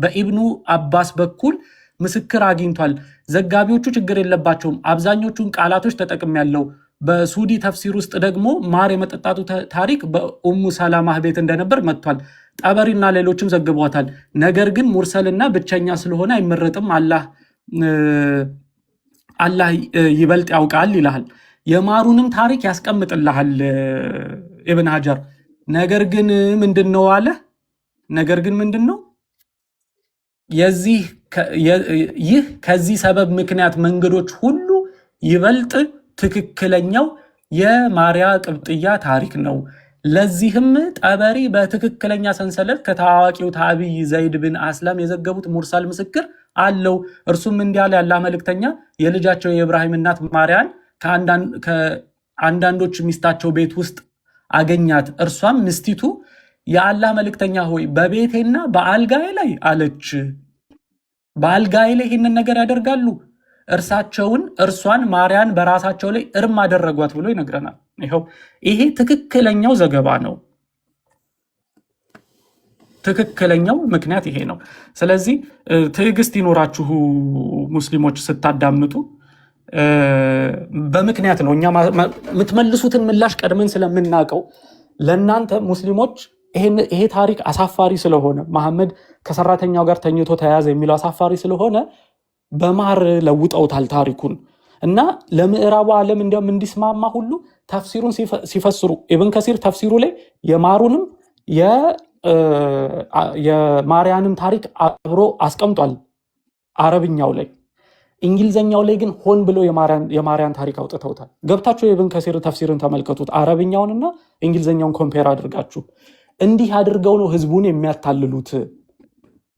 በኢብኑ አባስ በኩል ምስክር አግኝቷል። ዘጋቢዎቹ ችግር የለባቸውም። አብዛኞቹን ቃላቶች ተጠቅሜያለሁ። በሱዲ ተፍሲር ውስጥ ደግሞ ማር የመጠጣቱ ታሪክ በኡሙ ሰላማህ ቤት እንደነበር መጥቷል። ጠበሪና ሌሎችም ዘግቧታል። ነገር ግን ሙርሰልና ብቸኛ ስለሆነ አይመረጥም። አላህ ይበልጥ ያውቃል ይልሃል። የማሩንም ታሪክ ያስቀምጥልሃል ኢብን ሀጀር። ነገር ግን ምንድን ነው አለ? ነገር ግን ምንድን ነው ይህ ከዚህ ሰበብ ምክንያት መንገዶች ሁሉ ይበልጥ ትክክለኛው የማርያ ቅብጥያ ታሪክ ነው። ለዚህም ጠበሪ በትክክለኛ ሰንሰለት ከታዋቂው ታቢይ ዘይድ ብን አስላም የዘገቡት ሙርሳል ምስክር አለው። እርሱም እንዲህ አለ፣ ያላህ መልእክተኛ የልጃቸው የኢብራሂም እናት ማርያን ከአንዳንዶች ሚስታቸው ቤት ውስጥ አገኛት። እርሷም ምስቲቱ የአላህ መልእክተኛ ሆይ በቤቴና በአልጋዬ ላይ አለች። በአልጋዬ ላይ ይህንን ነገር ያደርጋሉ፣ እርሷን ማርያን በራሳቸው ላይ እርም አደረጓት ብሎ ይነግረናል። ይኸው ይሄ ትክክለኛው ዘገባ ነው። ትክክለኛው ምክንያት ይሄ ነው። ስለዚህ ትዕግስት ይኖራችሁ ሙስሊሞች ስታዳምጡ። በምክንያት ነው እኛ የምትመልሱትን ምላሽ ቀድመን ስለምናውቀው ለእናንተ ሙስሊሞች ይሄ ታሪክ አሳፋሪ ስለሆነ መሐመድ ከሰራተኛው ጋር ተኝቶ ተያዘ የሚለው አሳፋሪ ስለሆነ በማር ለውጠውታል ታሪኩን እና ለምዕራቡ ዓለም እንዲያውም እንዲስማማ ሁሉ ተፍሲሩን ሲፈስሩ ኢብን ከሲር ተፍሲሩ ላይ የማሩንም የማርያንም ታሪክ አብሮ አስቀምጧል አረብኛው ላይ። እንግሊዘኛው ላይ ግን ሆን ብሎ የማርያን ታሪክ አውጥተውታል። ገብታችሁ የኢብን ከሲር ተፍሲርን ተመልከቱት። አረብኛውንና እንግሊዘኛውን ኮምፔር አድርጋችሁ እንዲህ አድርገው ነው ህዝቡን የሚያታልሉት።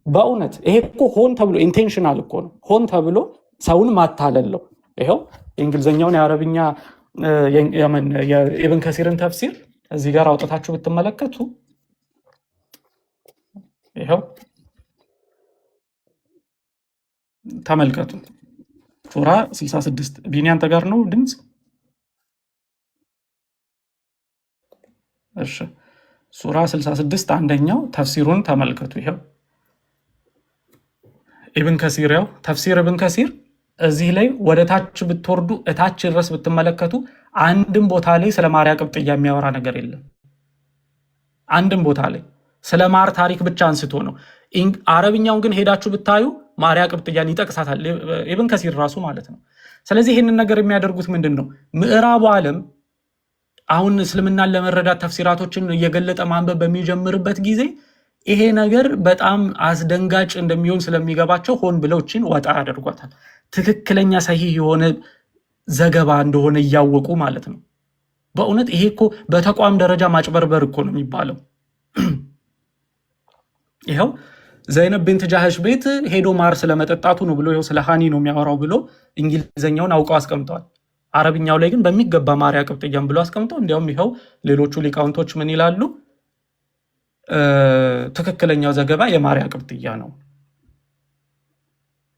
በእውነት ይሄ እኮ ሆን ተብሎ ኢንቴንሽናል እኮ ነው። ሆን ተብሎ ሰውን ማታለለው። ይኸው የእንግሊዘኛውን የአረብኛ የኢብን ከሲርን ተፍሲር እዚህ ጋር አውጥታችሁ ብትመለከቱ ይኸው ተመልከቱ። ሱራ 66 ቢኒያን ተጋር ነው ድምፅ። እሺ ሱራ 66 አንደኛው ተፍሲሩን ተመልከቱ። ይኸው ኢብን ከሲር ያው ተፍሲር ኢብን ከሲር እዚህ ላይ ወደ ታች ብትወርዱ እታች ድረስ ብትመለከቱ አንድም ቦታ ላይ ስለ ማርያ ቅብጥያ የሚያወራ ነገር የለም። አንድም ቦታ ላይ ስለ ማር ታሪክ ብቻ አንስቶ ነው። አረብኛውን ግን ሄዳችሁ ብታዩ ማርያ ቅብጥያን ይጠቅሳታል ኢብን ከሲር ራሱ ማለት ነው። ስለዚህ ይህንን ነገር የሚያደርጉት ምንድን ነው? ምዕራቡ ዓለም አሁን እስልምናን ለመረዳት ተፍሲራቶችን እየገለጠ ማንበብ በሚጀምርበት ጊዜ ይሄ ነገር በጣም አስደንጋጭ እንደሚሆን ስለሚገባቸው ሆን ብለውችን ወጣ ያደርጓታል። ትክክለኛ ሰሂህ የሆነ ዘገባ እንደሆነ እያወቁ ማለት ነው። በእውነት ይሄ እኮ በተቋም ደረጃ ማጭበርበር እኮ ነው የሚባለው። ይኸው ዘይነብ ቢንት ጃህሽ ቤት ሄዶ ማር ስለመጠጣቱ ነው ብሎ ይኸው ስለ ሃኒ ነው የሚያወራው ብሎ እንግሊዘኛውን አውቀው አስቀምጠዋል። አረብኛው ላይ ግን በሚገባ ማርያ ቅብጥያን ብሎ አስቀምጠው። እንዲያውም ይኸው ሌሎቹ ሊቃውንቶች ምን ይላሉ? ትክክለኛው ዘገባ የማርያ ቅብጥያ ነው።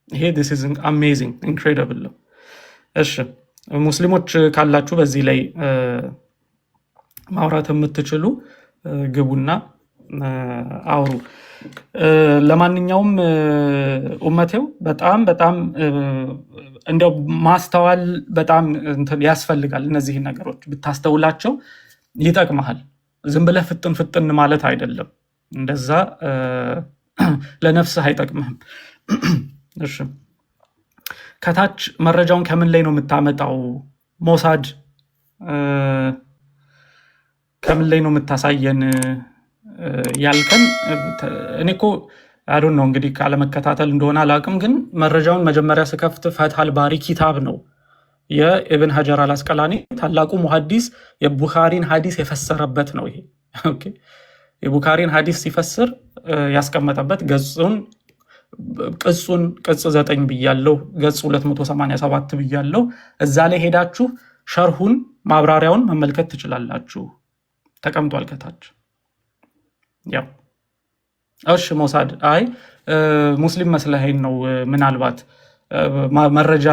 ይሄ this is amazing incredible ነው። እሺ ሙስሊሞች ካላችሁ በዚህ ላይ ማውራት የምትችሉ ግቡና አውሩ። ለማንኛውም ኡመቴው በጣም እንደው ማስተዋል በጣም ያስፈልጋል። እነዚህ ነገሮች ብታስተውላቸው ይጠቅመሃል። ዝም ብለህ ፍጥን ማለት አይደለም። እንደዛ ለነፍስህ አይጠቅምህም። እሺ ከታች መረጃውን ከምን ላይ ነው የምታመጣው? ሞሳድ ከምን ላይ ነው የምታሳየን ያልከን፣ እኔ እኮ አዶን ነው እንግዲህ ካለመከታተል እንደሆነ አላውቅም፣ ግን መረጃውን መጀመሪያ ስከፍት ፈትሐል ባሪ ኪታብ ነው የኢብን ሀጀር አልአስቀላኒ ታላቁ ሙሐዲስ የቡኻሪን ሐዲስ የፈሰረበት ነው። ይሄ ኦኬ የቡኻሪን ሐዲስ ሲፈስር ያስቀመጠበት ቅጽ 9 ብያለሁ፣ ገጽ 287 ብያለሁ። እዛ ላይ ሄዳችሁ ሸርሁን ማብራሪያውን መመልከት ትችላላችሁ። ተቀምጧል ከታች። ያው እሺ ሞሳድ አይ ሙስሊም መስለኸኝ ነው ምናልባት መረጃ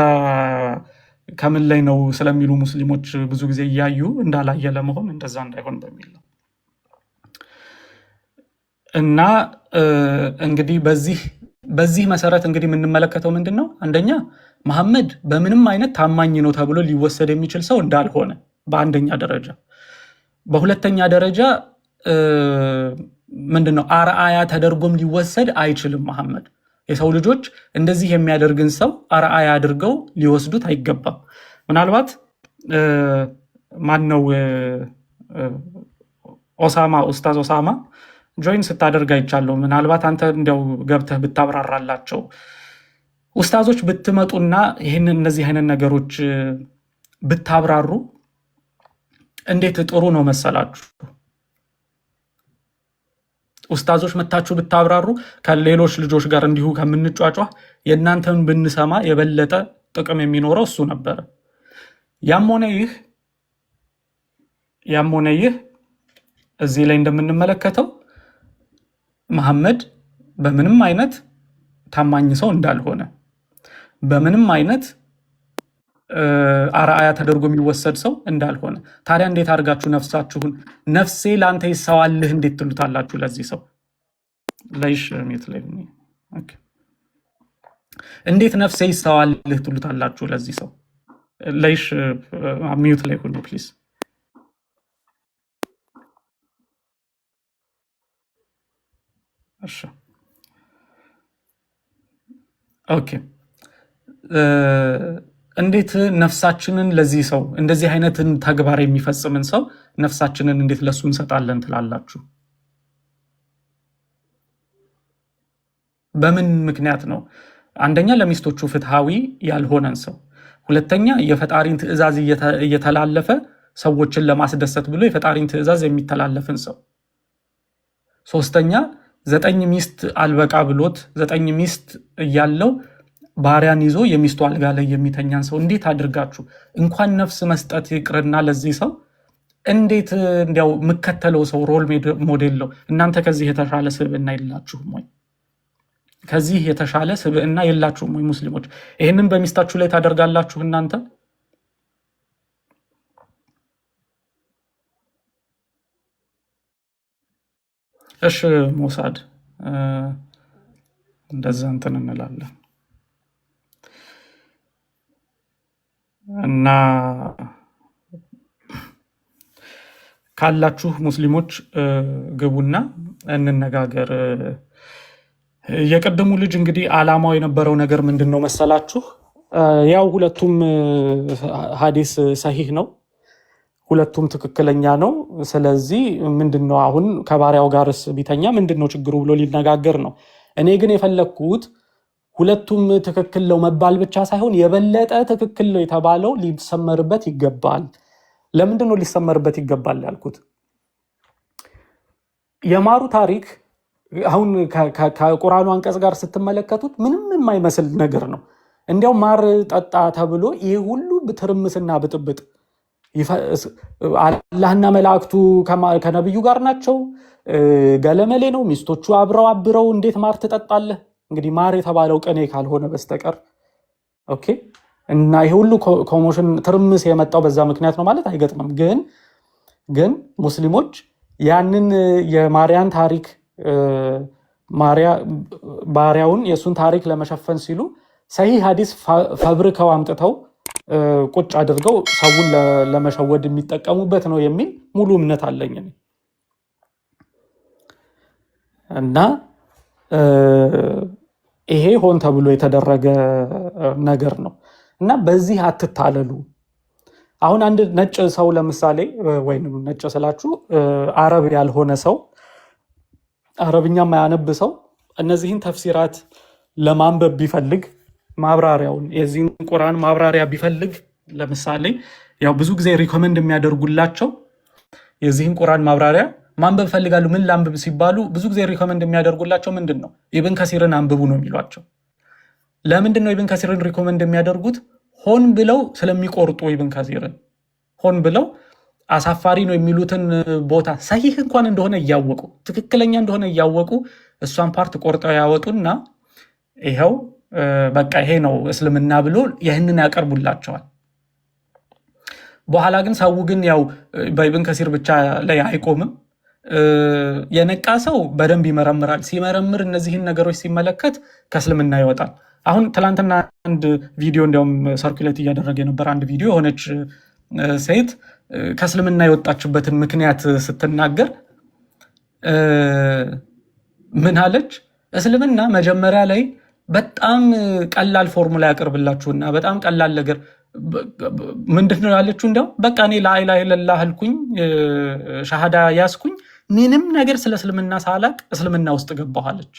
ከምን ላይ ነው ስለሚሉ ሙስሊሞች ብዙ ጊዜ እያዩ እንዳላየ ለመሆን እንደዛ እንዳይሆን በሚል ነው። እና እንግዲህ በዚህ መሰረት እንግዲህ የምንመለከተው ምንድን ነው? አንደኛ መሐመድ በምንም አይነት ታማኝ ነው ተብሎ ሊወሰድ የሚችል ሰው እንዳልሆነ በአንደኛ ደረጃ። በሁለተኛ ደረጃ ምንድነው አርአያ ተደርጎም ሊወሰድ አይችልም። መሐመድ የሰው ልጆች እንደዚህ የሚያደርግን ሰው አርአያ አድርገው ሊወስዱት አይገባም። ምናልባት ማነው ኡስታዝ ኦሳማ ጆይን ስታደርግ አይቻለሁ። ምናልባት አንተ እንዲያው ገብተህ ብታብራራላቸው ኡስታዞች ብትመጡና ይህንን እነዚህ አይነት ነገሮች ብታብራሩ እንዴት ጥሩ ነው መሰላችሁ? ኡስታዞች መታችሁ ብታብራሩ ከሌሎች ልጆች ጋር እንዲሁ ከምንጫጫህ የእናንተን ብንሰማ የበለጠ ጥቅም የሚኖረው እሱ ነበረ። ያም ሆነ ይህ እዚህ ላይ እንደምንመለከተው መሐመድ በምንም አይነት ታማኝ ሰው እንዳልሆነ በምንም አይነት አርአያ ተደርጎ የሚወሰድ ሰው እንዳልሆነ ታዲያ እንዴት አድርጋችሁ ነፍሳችሁን ነፍሴ ለአንተ ይሰዋልህ እንዴት ትሉታላችሁ? ለዚህ ሰው ላይሽ ሚት ላይ ኦኬ እንዴት ነፍሴ ይሰዋልህ ትሉታላችሁ? ለዚህ ሰው ላይሽ ሚውት ላይ ሁሉ ፕሊዝ። እሺ ኦኬ እንዴት ነፍሳችንን ለዚህ ሰው እንደዚህ አይነትን ተግባር የሚፈጽምን ሰው ነፍሳችንን እንዴት ለሱ እንሰጣለን ትላላችሁ? በምን ምክንያት ነው? አንደኛ ለሚስቶቹ ፍትሃዊ ያልሆነን ሰው፣ ሁለተኛ የፈጣሪን ትእዛዝ እየተላለፈ ሰዎችን ለማስደሰት ብሎ የፈጣሪን ትእዛዝ የሚተላለፍን ሰው፣ ሶስተኛ 9 ሚስት አልበቃ ብሎት 9 ሚስት እያለው ባሪያን ይዞ የሚስቱ አልጋ ላይ የሚተኛን ሰው እንዴት አድርጋችሁ እንኳን ነፍስ መስጠት ይቅርና ለዚህ ሰው እንዴት እንዲያው የምከተለው ሰው ሮል ሞዴል ነው። እናንተ ከዚህ የተሻለ ስብዕና የላችሁም ወይ? ከዚህ የተሻለ ስብዕና የላችሁም ወይ ሙስሊሞች? ይህንን በሚስታችሁ ላይ ታደርጋላችሁ እናንተ? እሺ ሞሳድ እንደዛ እንትን እንላለን እና ካላችሁ ሙስሊሞች ግቡና እንነጋገር። የቀደሙ ልጅ እንግዲህ ዓላማው የነበረው ነገር ምንድነው መሰላችሁ? ያው ሁለቱም ሐዲስ ሰሂህ ነው፣ ሁለቱም ትክክለኛ ነው። ስለዚህ ምንድነው አሁን ከባሪያው ጋርስ ቢተኛ ምንድነው ችግሩ ብሎ ሊነጋገር ነው። እኔ ግን የፈለግኩት ሁለቱም ትክክል ነው መባል ብቻ ሳይሆን የበለጠ ትክክል ነው የተባለው ሊሰመርበት ይገባል። ለምንድነው ሊሰመርበት ይገባል ያልኩት? የማሩ ታሪክ አሁን ከቁርአኑ አንቀጽ ጋር ስትመለከቱት ምንም የማይመስል ነገር ነው። እንዲያው ማር ጠጣ ተብሎ ይሄ ሁሉ ትርምስና ብጥብጥ፣ አላህና መላእክቱ ከነብዩ ጋር ናቸው፣ ገለመሌ ነው፣ ሚስቶቹ አብረው እንዴት ማር ትጠጣለህ? እንግዲህ ማር የተባለው ቅኔ ካልሆነ በስተቀር ኦኬ። እና ይሄ ሁሉ ኮሞሽን ትርምስ የመጣው በዛ ምክንያት ነው ማለት አይገጥምም። ግን ሙስሊሞች ያንን የማርያን ታሪክ ባሪያውን የእሱን ታሪክ ለመሸፈን ሲሉ ሰሂህ ሐዲስ ፈብርከው አምጥተው ቁጭ አድርገው ሰውን ለመሸወድ የሚጠቀሙበት ነው የሚል ሙሉ እምነት አለኝ እና ይሄ ሆን ተብሎ የተደረገ ነገር ነው እና በዚህ አትታለሉ። አሁን አንድ ነጭ ሰው ለምሳሌ ወይም ነጭ ስላችሁ አረብ ያልሆነ ሰው፣ አረብኛ የማያነብ ሰው እነዚህን ተፍሲራት ለማንበብ ቢፈልግ ማብራሪያውን የዚህን ቁርአን ማብራሪያ ቢፈልግ ለምሳሌ ያው ብዙ ጊዜ ሪኮመንድ የሚያደርጉላቸው የዚህን ቁርአን ማብራሪያ ማንበብ ፈልጋሉ። ምን ላንብብ ሲባሉ ብዙ ጊዜ ሪኮመንድ የሚያደርጉላቸው ምንድነው? ኢብን ከሲርን አንብቡ ነው የሚሏቸው። ለምንድነው ኢብን ከሲርን ሪኮመንድ የሚያደርጉት? ሆን ብለው ስለሚቆርጡ ኢብን ከሲርን ሆን ብለው አሳፋሪ ነው የሚሉትን ቦታ ሰሂህ እንኳን እንደሆነ እያወቁ ትክክለኛ እንደሆነ እያወቁ እሷን ፓርት ቆርጠው ያወጡና ይሄው በቃ ይሄ ነው እስልምና ብሎ ይህንን ያቀርቡላቸዋል። በኋላ ግን ሰው ግን ያው በኢብን ከሲር ብቻ ላይ አይቆምም። የነቃ ሰው በደንብ ይመረምራል። ሲመረምር እነዚህን ነገሮች ሲመለከት ከእስልምና ይወጣል። አሁን ትላንትና አንድ ቪዲዮ እንዲያውም ሰርኩሌት እያደረገ የነበረ አንድ ቪዲዮ የሆነች ሴት ከእስልምና የወጣችበትን ምክንያት ስትናገር ምን አለች? እስልምና መጀመሪያ ላይ በጣም ቀላል ፎርሙላ ያቀርብላችሁና በጣም ቀላል ነገር ምንድነው ያለችው? እንዲያው በቃ እኔ ላኢላሃ ኢለላህ አልኩኝ፣ ሻሃዳ ያስኩኝ፣ ምንም ነገር ስለ እስልምና ሳላቅ እስልምና ውስጥ ገባኋለች።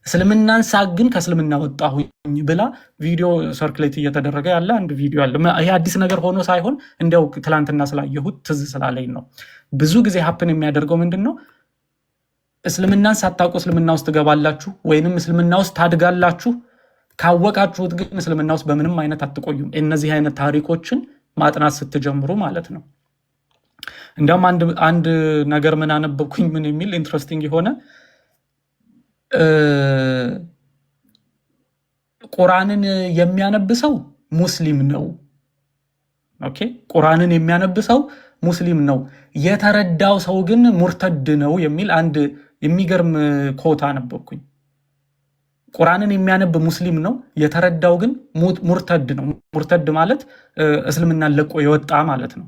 እስልምናን ሳግን ከእስልምና ወጣሁኝ ብላ ቪዲዮ ሰርክሌት እየተደረገ ያለ አንድ ቪዲዮ አለ። ይሄ አዲስ ነገር ሆኖ ሳይሆን እንዲያው ትላንትና ስላየሁት ትዝ ስላለኝ ነው። ብዙ ጊዜ ሀፕን የሚያደርገው ምንድነው? እስልምናን ሳታውቁ እስልምና ውስጥ ትገባላችሁ ወይንም እስልምና ውስጥ ታድጋላችሁ። ካወቃችሁት ግን እስልምና ውስጥ በምንም አይነት አትቆዩም። እነዚህ አይነት ታሪኮችን ማጥናት ስትጀምሩ ማለት ነው። እንዲያውም አንድ ነገር ምን አነበብኩኝ ምን የሚል ኢንትረስቲንግ የሆነ ቁርአንን የሚያነብሰው ሙስሊም ነው። ኦኬ ቁርአንን የሚያነብሰው ሙስሊም ነው፣ የተረዳው ሰው ግን ሙርተድ ነው የሚል አንድ የሚገርም ኮታ አነበብኩኝ። ቁርአንን የሚያነብ ሙስሊም ነው፣ የተረዳው ግን ሙርተድ ነው። ሙርተድ ማለት እስልምናን ለቆ የወጣ ማለት ነው።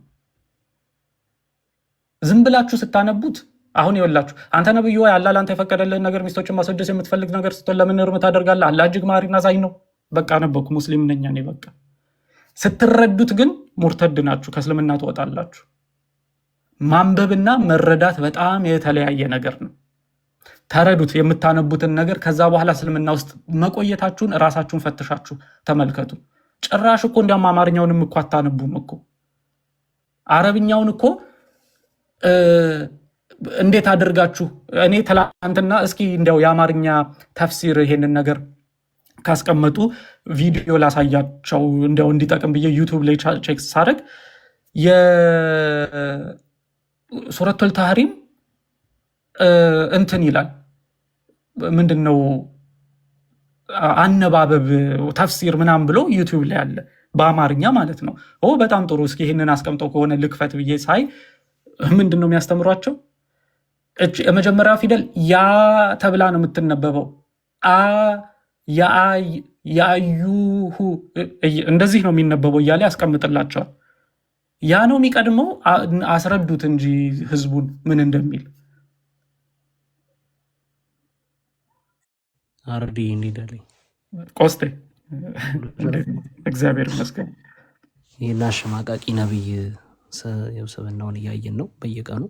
ዝም ብላችሁ ስታነቡት አሁን ይወላችሁ አንተ ነብዩ ወይ አላህ ለአንተ የፈቀደልህን ነገር ሚስቶችን ማስወደስ የምትፈልግ ነገር ስትሆን ለምን እርም ታደርጋለህ? አላህ እጅግ መሐሪና አዛኝ ነው። በቃ ነበኩ ሙስሊም ነኝ እኔ በቃ። ስትረዱት ግን ሙርተድ ናችሁ፣ ከእስልምና ትወጣላችሁ። ማንበብና መረዳት በጣም የተለያየ ነገር ነው። ተረዱት የምታነቡትን ነገር። ከዛ በኋላ እስልምና ውስጥ መቆየታችሁን እራሳችሁን ፈትሻችሁ ተመልከቱ። ጭራሽ እኮ እንዲያውም አማርኛውንም እኮ አታነቡም እኮ አረብኛውን እኮ እንዴት አድርጋችሁ እኔ ትላንትና እስኪ እንዲያው የአማርኛ ተፍሲር ይሄንን ነገር ካስቀመጡ ቪዲዮ ላሳያቸው እንዲያው እንዲጠቅም ብዬ ዩቱብ ላይ ቼክ ሳደርግ የሱረቱል ተህሪም እንትን ይላል ምንድነው አነባበብ ተፍሲር ምናምን ብሎ ዩቱብ ላይ አለ በአማርኛ ማለት ነው። በጣም ጥሩ። እስኪ ይህንን አስቀምጠው ከሆነ ልክፈት ብዬ ሳይ ምንድነው የሚያስተምሯቸው? የመጀመሪያው ፊደል ያ ተብላ ነው የምትነበበው። ያዩሁ እንደዚህ ነው የሚነበበው እያለ ያስቀምጥላቸዋል። ያ ነው የሚቀድመው። አስረዱት እንጂ ህዝቡን ምን እንደሚል አርዲ እንዲደለኝ ቆስጤ እግዚአብሔር ይመስገን። ይህን አሸማቃቂ ነብይ የብሰብናውን እያየን ነው በየቀኑ።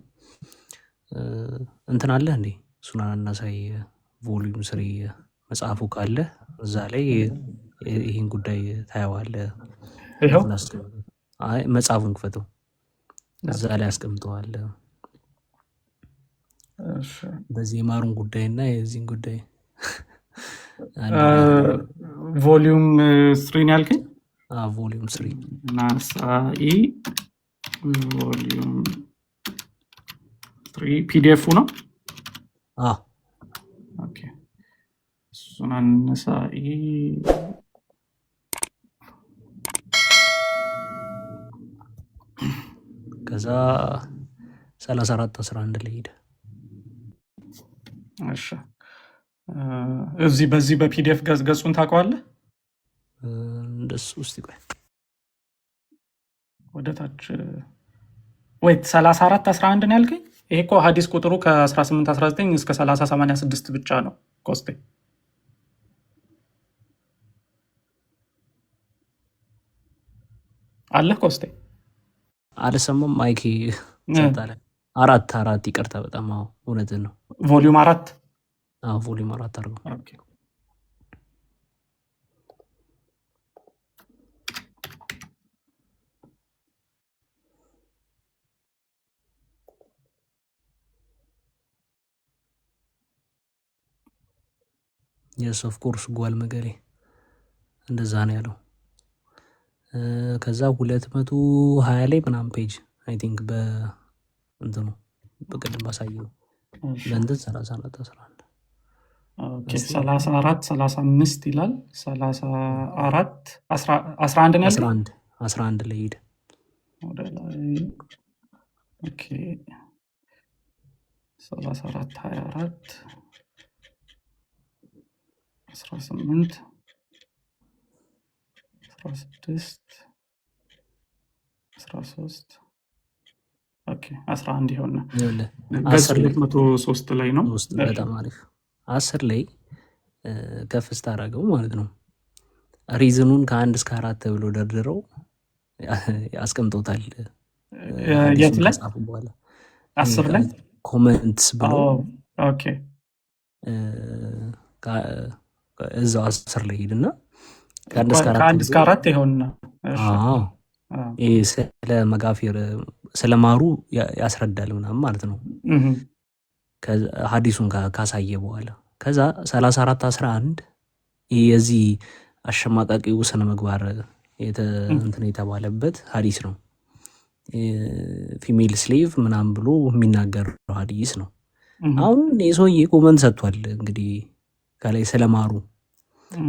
እንትን አለ እንዴ ሱናን እናሳይ ቮሊዩም 3 መጽሐፉ ካለ እዛ ላይ ይህን ጉዳይ ታየዋለህ። ይኸው መጽሐፉን ክፈተው፣ እዛ ላይ አስቀምጠዋል። በዚህ የማሩን ጉዳይና የዚህን ጉዳይ ቮሊዩም 3 ያልከኝ? ቮሊዩም 3 ናሳኢ ቮሊዩም 3 ፒዲኤፍ ነው። ኦኬ ሱናን ናሳኢ ከዛ 34:11 ላይ ሄደ። እሺ እዚህ በዚህ በፒዲኤፍ ገጹን ታውቀዋለህ? እንደሱ ውስጥ ይቆይ ወደ ታች ወይ 34:11 ነው ያልከኝ? ይሄ እኮ ሐዲስ ቁጥሩ ከ18:19 እስከ 30:86 ብቻ ነው። ኮስቴ አለ ኮስቴ አልሰማም። ማይክ ሰጣለ 4 ይቅርታ፣ በጣም እውነትን ነው። ቮሊዩም 4 ቮሊዩም 4 አድርገው። ኦኬ የስ ኦፍ ኮርስ ጓል መገሬ እንደዛ ነው ያለው። ከዛ 220 ላይ ምናምን ፔጅ አይ ቲንክ በእንትኑ በቅድም ባሳየው ለእንትን 34:11 ኦኬ 34:35 ይላል። 34:11 ነው 11 ላይ ሄደ ወደ ላይ። ኦኬ 34:24 18 16 13 ኦኬ 11 ይሆናል። 203 ላይ ነው። በጣም አሪፍ 10 ላይ ከፍ ስታደርገው ማለት ነው ሪዝኑን ከ1 እስከ 4 ተብሎ ደርድረው ያስቀምጦታል። የት ላይ? 10 ላይ ኮመንትስ ብሎ ኦኬ እዛው 10 ላይ ሄድና ከ1 እስከ 4 ይሆንና ይሄ ስለ መጋፊር ስለማሩ ያስረዳል ምናምን ማለት ነው። ሐዲሱን ካሳየ በኋላ ከዛ 34:11 የዚህ አሸማቃቂው ስነ ምግባር እንትን የተባለበት ሐዲስ ነው። ፊሜል ስሌቭ ምናምን ብሎ የሚናገር ሀዲስ ነው። አሁን የሰውዬ ኮመንት ሰጥቷል እንግዲህ ከላይ ስለማሩ።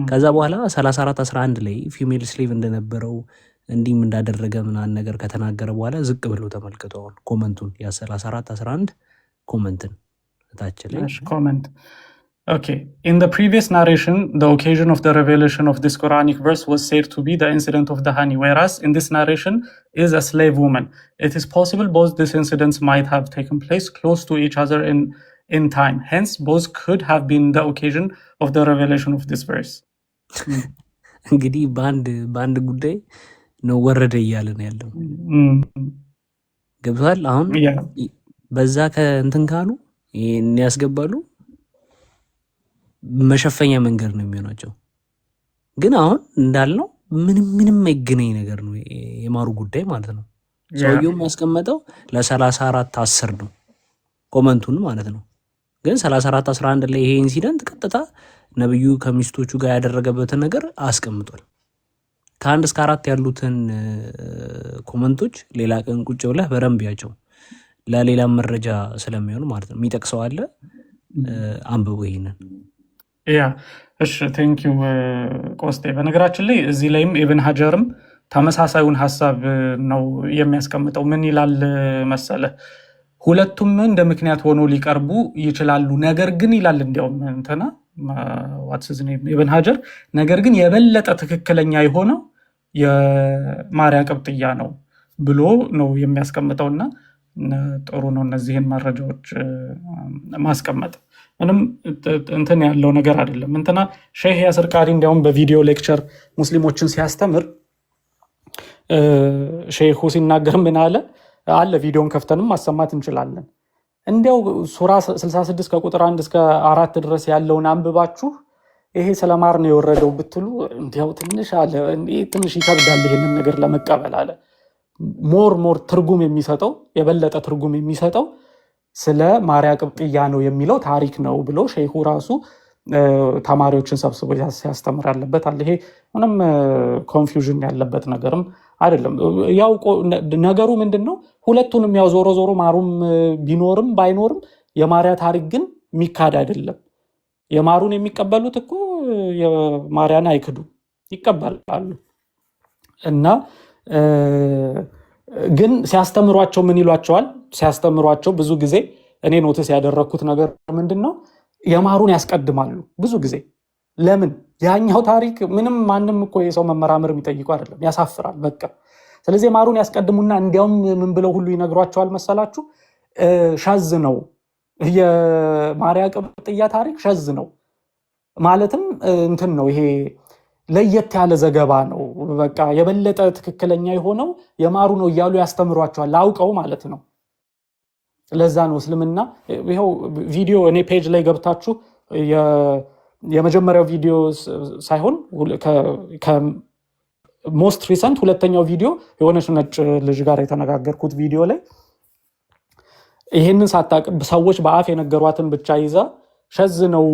ከዛ በኋላ 34:11 ላይ ፊሜል ስሌቭ እንደነበረው እንዲህም እንዳደረገ ምናምን ነገር ከተናገረ በኋላ ዝቅ ብሎ ተመልክተው አሁን ኮመንቱን ያ 34:11 ኮመንትን ታች ላይ ኮመንት Okay. In the previous narration, the occasion of the revelation of this Quranic verse was said to be the incident of the honey, whereas in this narration is a slave woman. It is possible both these incidents might have taken place close to each other in time. Hence, both could have been the occasion of the revelation of this verse. እንግዲህ በአንድ ጉዳይ ነው ወረደ እያለ ነው ያለው። ገብቷል። አሁን በዛ ከእንትን ካሉ ይሄን ያስገባሉ መሸፈኛ መንገድ ነው የሚሆናቸው። ግን አሁን እንዳልነው ምንም አይገናኝ ነገር ነው የማሩ ጉዳይ ማለት ነው። ሰውየውም ያስቀመጠው ለ34:10 ነው ኮመንቱን ማለት ነው። ግን 34:11 ላይ ይሄ ኢንሲደንት ቀጥታ ነብዩ ከሚስቶቹ ጋር ያደረገበትን ነገር አስቀምጧል። ከ1 እስከ 4 ያሉትን ኮመንቶች ሌላ ቀን ቁጭ ብለህ በረምብ ያቸው ለሌላ መረጃ ስለሚሆን ማለት ነው። የሚጠቅሰው አለ አንብቦ ይሄንን እሺ ቴንክ ዩ ቆስጤ። በነገራችን ላይ እዚህ ላይም ኢብን ሀጀርም ተመሳሳዩን ሀሳብ ነው የሚያስቀምጠው። ምን ይላል መሰለ? ሁለቱም እንደ ምክንያት ሆኖ ሊቀርቡ ይችላሉ፣ ነገር ግን ይላል እንዲያውም እንትና ኢብን ሀጀር ነገር ግን የበለጠ ትክክለኛ የሆነው የማርያ ቅብጥያ ነው ብሎ ነው የሚያስቀምጠውና ጥሩ ነው እነዚህን መረጃዎች ማስቀመጥ። ምንም እንትን ያለው ነገር አይደለም። እንትና ሼህ ያስር ቃሪ እንዲያውም በቪዲዮ ሌክቸር ሙስሊሞችን ሲያስተምር ሼሁ ሲናገር ምን አለ ቪዲዮን ከፍተንም ማሰማት እንችላለን። እንዲያው ሱራ 66 ከቁጥር 1 እስከ 4 ድረስ ያለውን አንብባችሁ ይሄ ስለማር ነው የወረደው ብትሉ እንዲያው ትንሽ ይከብዳል ይሄንን ነገር ለመቀበል አለ። ሞር ትርጉም የሚሰጠው የበለጠ ትርጉም የሚሰጠው ስለ ማርያ ቅብጥያ ነው የሚለው ታሪክ ነው ብሎ ሼሁ ራሱ ተማሪዎችን ሰብስቦ ሲያስተምር ያለበት አለ። ይሄ ምንም ኮንፊውዥን ያለበት ነገርም አይደለም። ያው ነገሩ ምንድነው? ሁለቱንም ያው ዞሮ ማሩም ቢኖርም ባይኖርም የማርያ ታሪክ ግን የሚካድ አይደለም። የማሩን የሚቀበሉት እኮ የማርያን አይክዱ ይቀበላሉ። እና ግን ሲያስተምሯቸው ምን ይሏቸዋል? ሲያስተምሯቸው ብዙ ጊዜ እኔ ኖቲስ ያደረኩት ነገር ምንድነው? የማሩን ያስቀድማሉ ብዙ ጊዜ። ለምን? ያኛው ታሪክ ምንም ማንም እኮ የሰው መመራመር የሚጠይቁ አይደለም፣ ያሳፍራል በቃ። ስለዚህ ማሩን ያስቀድሙና እንዲያውም ምን ብለው ሁሉ ይነግሯቸዋል መሰላችሁ? ሸዝ ነው የማርያ ቅብጥያ ታሪክ ሸዝ ነው ማለትም እንትን ነው ይሄ ለየት ያለ ዘገባ ነው። በቃ የበለጠ ትክክለኛ የሆነው የማሩ ነው እያሉ ያስተምሯቸዋል አውቀው ማለት ነው። ለዛ ነው እስልምና ይሄው ቪዲዮ እኔ ፔጅ ላይ ገብታችሁ የመጀመሪያው ቪዲዮ ሳይሆን ሞስት ሪሰንት ሁለተኛው ቪዲዮ የሆነች ነጭ ልጅ ጋር የተነጋገርኩት ቪዲዮ ላይ ይሄንን ሳታውቅ ሰዎች በአፍ የነገሯትን ብቻ ይዛ ሸዝ ነው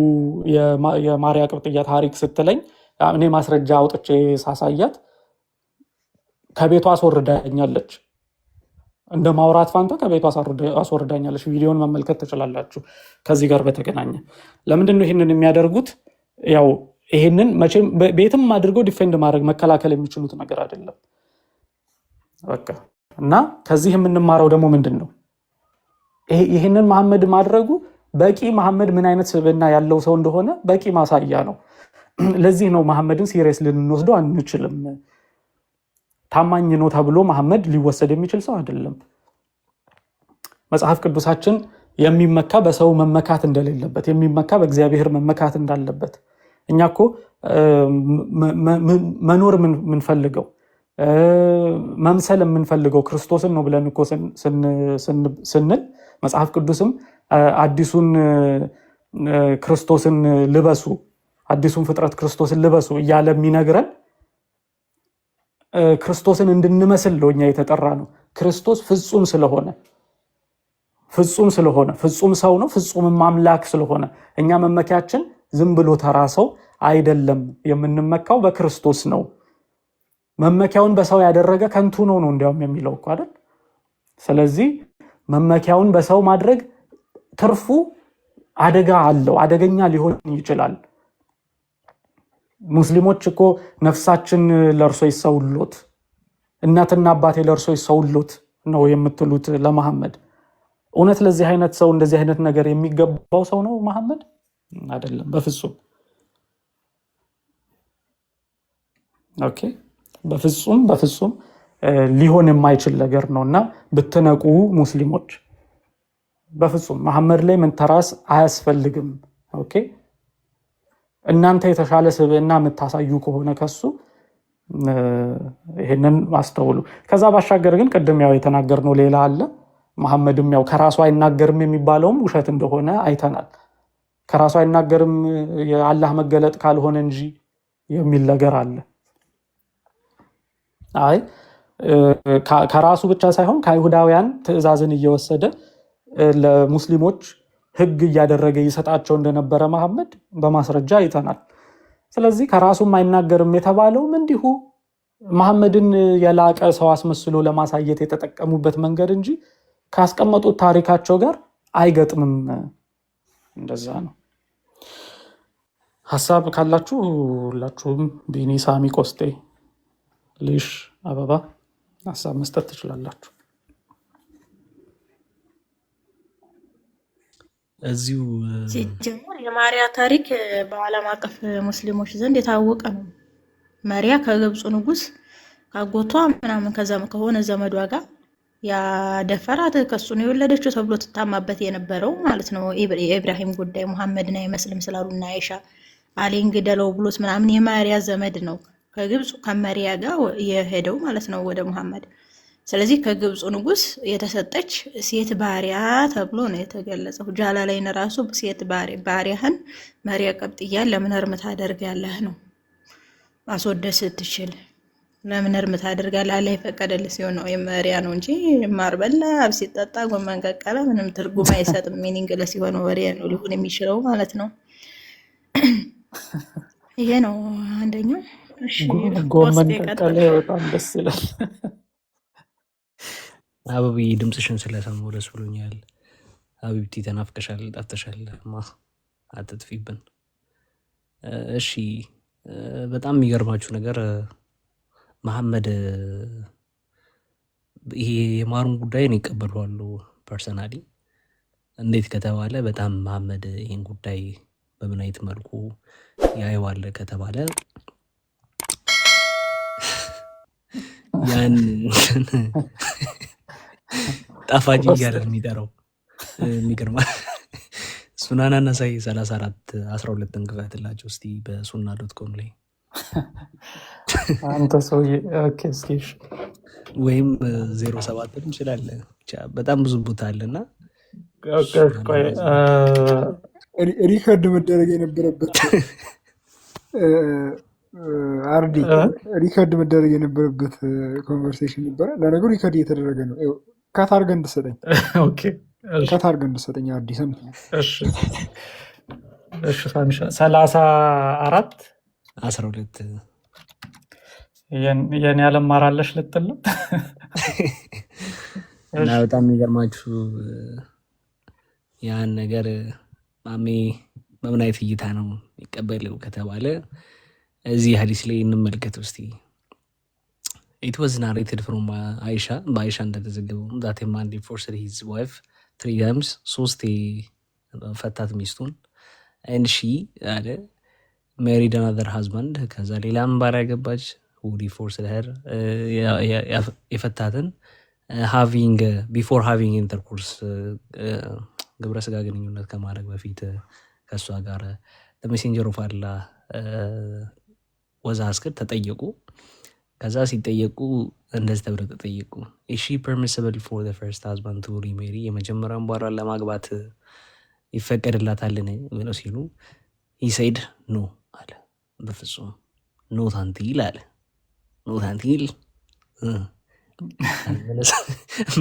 የማርያ ቅብጥያ ታሪክ ስትለኝ እኔ ማስረጃ አውጥቼ ሳሳያት ከቤቷ አስወርዳኛለች። እንደ ማውራት ፋንታ ከቤቷ አስወርዳኛለች። ቪዲዮን መመልከት ትችላላችሁ። ከዚህ ጋር በተገናኘ ለምንድን ነው ይህንን የሚያደርጉት? ያው ይህንን መቼም ቤትም አድርገው ዲፌንድ ማድረግ መከላከል የሚችሉት ነገር አይደለም። በቃ እና ከዚህ የምንማረው ደግሞ ምንድን ነው? ይህንን መሐመድ ማድረጉ በቂ መሐመድ ምን አይነት ስብዕና ያለው ሰው እንደሆነ በቂ ማሳያ ነው። ለዚህ ነው መሐመድን ሲሪየስ ልንወስደው አንችልም። ታማኝ ነው ተብሎ መሐመድ ሊወሰድ የሚችል ሰው አይደለም። መጽሐፍ ቅዱሳችን የሚመካ በሰው መመካት እንደሌለበት፣ የሚመካ በእግዚአብሔር መመካት እንዳለበት። እኛ እኮ መኖር የምንፈልገው መምሰል የምንፈልገው ክርስቶስን ነው ብለን እኮ ስንል መጽሐፍ ቅዱስም አዲሱን ክርስቶስን ልበሱ፣ አዲሱን ፍጥረት ክርስቶስን ልበሱ እያለ የሚነግረን ክርስቶስን እንድንመስል ነው እኛ የተጠራ ነው። ክርስቶስ ፍጹም ስለሆነ ፍጹም ሰው ነው፣ ፍጹም አምላክ ስለሆነ እኛ መመኪያችን ዝም ብሎ ተራ ሰው አይደለም። የምንመካው በክርስቶስ ነው። መመኪያውን በሰው ያደረገ ከንቱ ነው እንዲያውም የሚለው እኮ አይደል? ስለዚህ መመኪያውን በሰው ማድረግ ትርፉ አደጋ አለው፣ አደገኛ ሊሆን ይችላል። ሙስሊሞች እኮ ነፍሳችን ለእርሶ ይሰውሎት፣ እናትና አባቴ ለእርሶ ይሰውሎት ነው የምትሉት ለመሐመድ። እውነት ለዚህ አይነት ሰው እንደዚህ አይነት ነገር የሚገባው ሰው ነው መሐመድ? አይደለም፣ በፍጹም ኦኬ፣ በፍጹም ሊሆን የማይችል ነገር ነውና ብትነቁ ሙስሊሞች፣ በፍጹም መሐመድ ላይ መንተራስ አያስፈልግም። ኦኬ፣ እናንተ የተሻለ ስብዕና የምታሳዩ ከሆነ ከሱ ይሄንን አስተውሉ። ከዛ ባሻገር ግን ቅድም ያው የተናገርነው ሌላ አለ። መሐመድም ያው ከራሱ አይናገርም የሚባለውም ውሸት እንደሆነ አይተናል። ከራሱ አይናገርም የአላህ መገለጥ ካልሆነ እንጂ የሚል ነገር አለ። አይ ከራሱ ብቻ ሳይሆን ከአይሁዳውያን ትዕዛዝን እየወሰደ ለሙስሊሞች ህግ እያደረገ ይሰጣቸው እንደነበረ መሐመድ በማስረጃ አይተናል። ስለዚህ ከራሱም አይናገርም የተባለውም እንዲሁ መሐመድን የላቀ ሰው አስመስሎ ለማሳየት የተጠቀሙበት መንገድ እንጂ ካስቀመጡት ታሪካቸው ጋር አይገጥምም። እንደዛ ነው። ሀሳብ ካላችሁ ሁላችሁም ቢኒ፣ ሳሚ፣ ቆስጤ፣ ሊሽ፣ አበባ ሀሳብ መስጠት ትችላላችሁ። እዚሁ ሲጀመር የማርያ ታሪክ በዓለም አቀፍ ሙስሊሞች ዘንድ የታወቀ ነው። ማርያ ከግብፁ ንጉስ ካጎቷ ምናምን ከሆነ ዘመዷ ጋር ያደፈራት ከሱ ነው የወለደችው ተብሎ ትታማበት የነበረው ማለት ነው። የኢብራሂም ጉዳይ ሙሐመድን አይመስልም ስላሉና አይሻ አሊን ግደለው ብሎት ምናምን የማርያ ዘመድ ነው ከግብፁ ከማርያ ጋር የሄደው ማለት ነው ወደ ሙሐመድ። ስለዚህ ከግብፁ ንጉስ የተሰጠች ሴት ባሪያ ተብሎ ነው የተገለጸው። ጃላላይን ራሱ ሴት ባሪያህን ማርያ ቀብጥያን ለምን እርምት አደርጋለህ ነው ማስወደስ ስትችል ለምን እርምት አደርጋለህ አለ የፈቀደልህ ሲሆን ነው የማርያ ነው እንጂ ማር በላ አብሲ ጠጣ ጎመን ቀቀለ ምንም ትርጉም አይሰጥም። ሚኒንግለስ የሆነ ወሬ ነው ሊሆን የሚችለው ማለት ነው። ይሄ ነው አንደኛው። እሺ ጎመን ቀቀለ በጣም ደስ ይላል። አበቢ ድምፅሽን ስለሰማሁ ደስ ብሎኛል። ሀቢብቲ ተናፍቀሻል፣ ጠፍተሻል። አትጥፊብን። እሺ በጣም የሚገርማችሁ ነገር መሐመድ ይሄ የማሩን ጉዳይ ነው ይቀበለዋለሁ ፐርሰናሊ። እንዴት ከተባለ በጣም መሐመድ ይህን ጉዳይ በምን አይነት መልኩ ያየዋል ከተባለ ያን ጣፋጭ እያለ የሚጠራው የሚገርማ ሱናና ሳይ 34:12 እንክፈትላቸው እስቲ በሱና .com ላይ አንተ ሰውዬ። ኦኬ እስኪ ወይም 07 እንችላለን። ብቻ በጣም ብዙ ቦታ አለና ሪከርድ መደረግ የነበረበት አርዲ ሪከርድ መደረግ የነበረበት ኮንቨርሴሽን ነበረ። ለነገሩ ሪከርድ እየተደረገ ነው። ከታርገን እንድሰጠኝ ከታርገን እንድሰጠኝ አርዲ ሰምት። እሺ 34:12 የኔ ያለማራለሽ ልትል ነው። እና በጣም የሚገርማችሁ ያን ነገር ማሜ በምን አይነት እይታ ነው የሚቀበለው ከተባለ እዚህ ሀዲስ ላይ እንመልከት እስቲ። It was narrated from Aisha, በአይሻ እንደተዘገበው that a man divorced his wife 3 times, 3 ፈታት ሚስቱን and she አለ married another husband, ከዛ ሌላም ባል ያገባች who divorced her የፈታትን before having intercourse ግብረ ስጋ ግንኙነት ከማድረግ በፊት ከእሷ ጋር the messenger of Allah ወዛ አስከር ተጠየቁ። ከዛ ሲጠየቁ እንደዚህ ተብለው ተጠየቁ is she permissible for the first husband to remarry, የመጀመሪያውን ባሏን ለማግባት ይፈቀድላታልን ብለው ሲሉ he said no አለ። በፍጹም not until አለ not until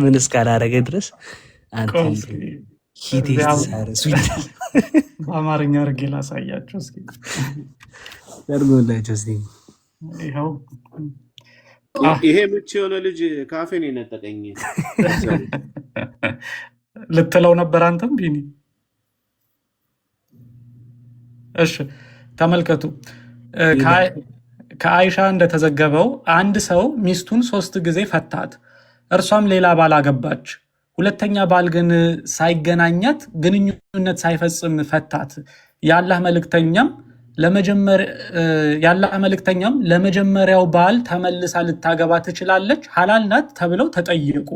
ምን እስካላረገ ድረስ until he tastes her sweet። በአማርኛ አድርጌ ላሳያቸው እስኪ። ደርጎላቸው እስኪ ይኸው ይሄ ምች የሆነ ልጅ ካፌ ነው የነጠቀኝ ልትለው ነበር አንተም ቢኒ። እሺ ተመልከቱ። ከአይሻ እንደተዘገበው አንድ ሰው ሚስቱን 3 ጊዜ ፈታት፣ እርሷም ሌላ ባል አገባች። ሁለተኛ ባል ግን ሳይገናኛት ግንኙነት ሳይፈጽም ፈታት። የአላህ መልእክተኛም ለመጀመሪያው ባል ተመልሳ ልታገባ ትችላለች? ሐላል ናት ተብለው ተጠየቁ።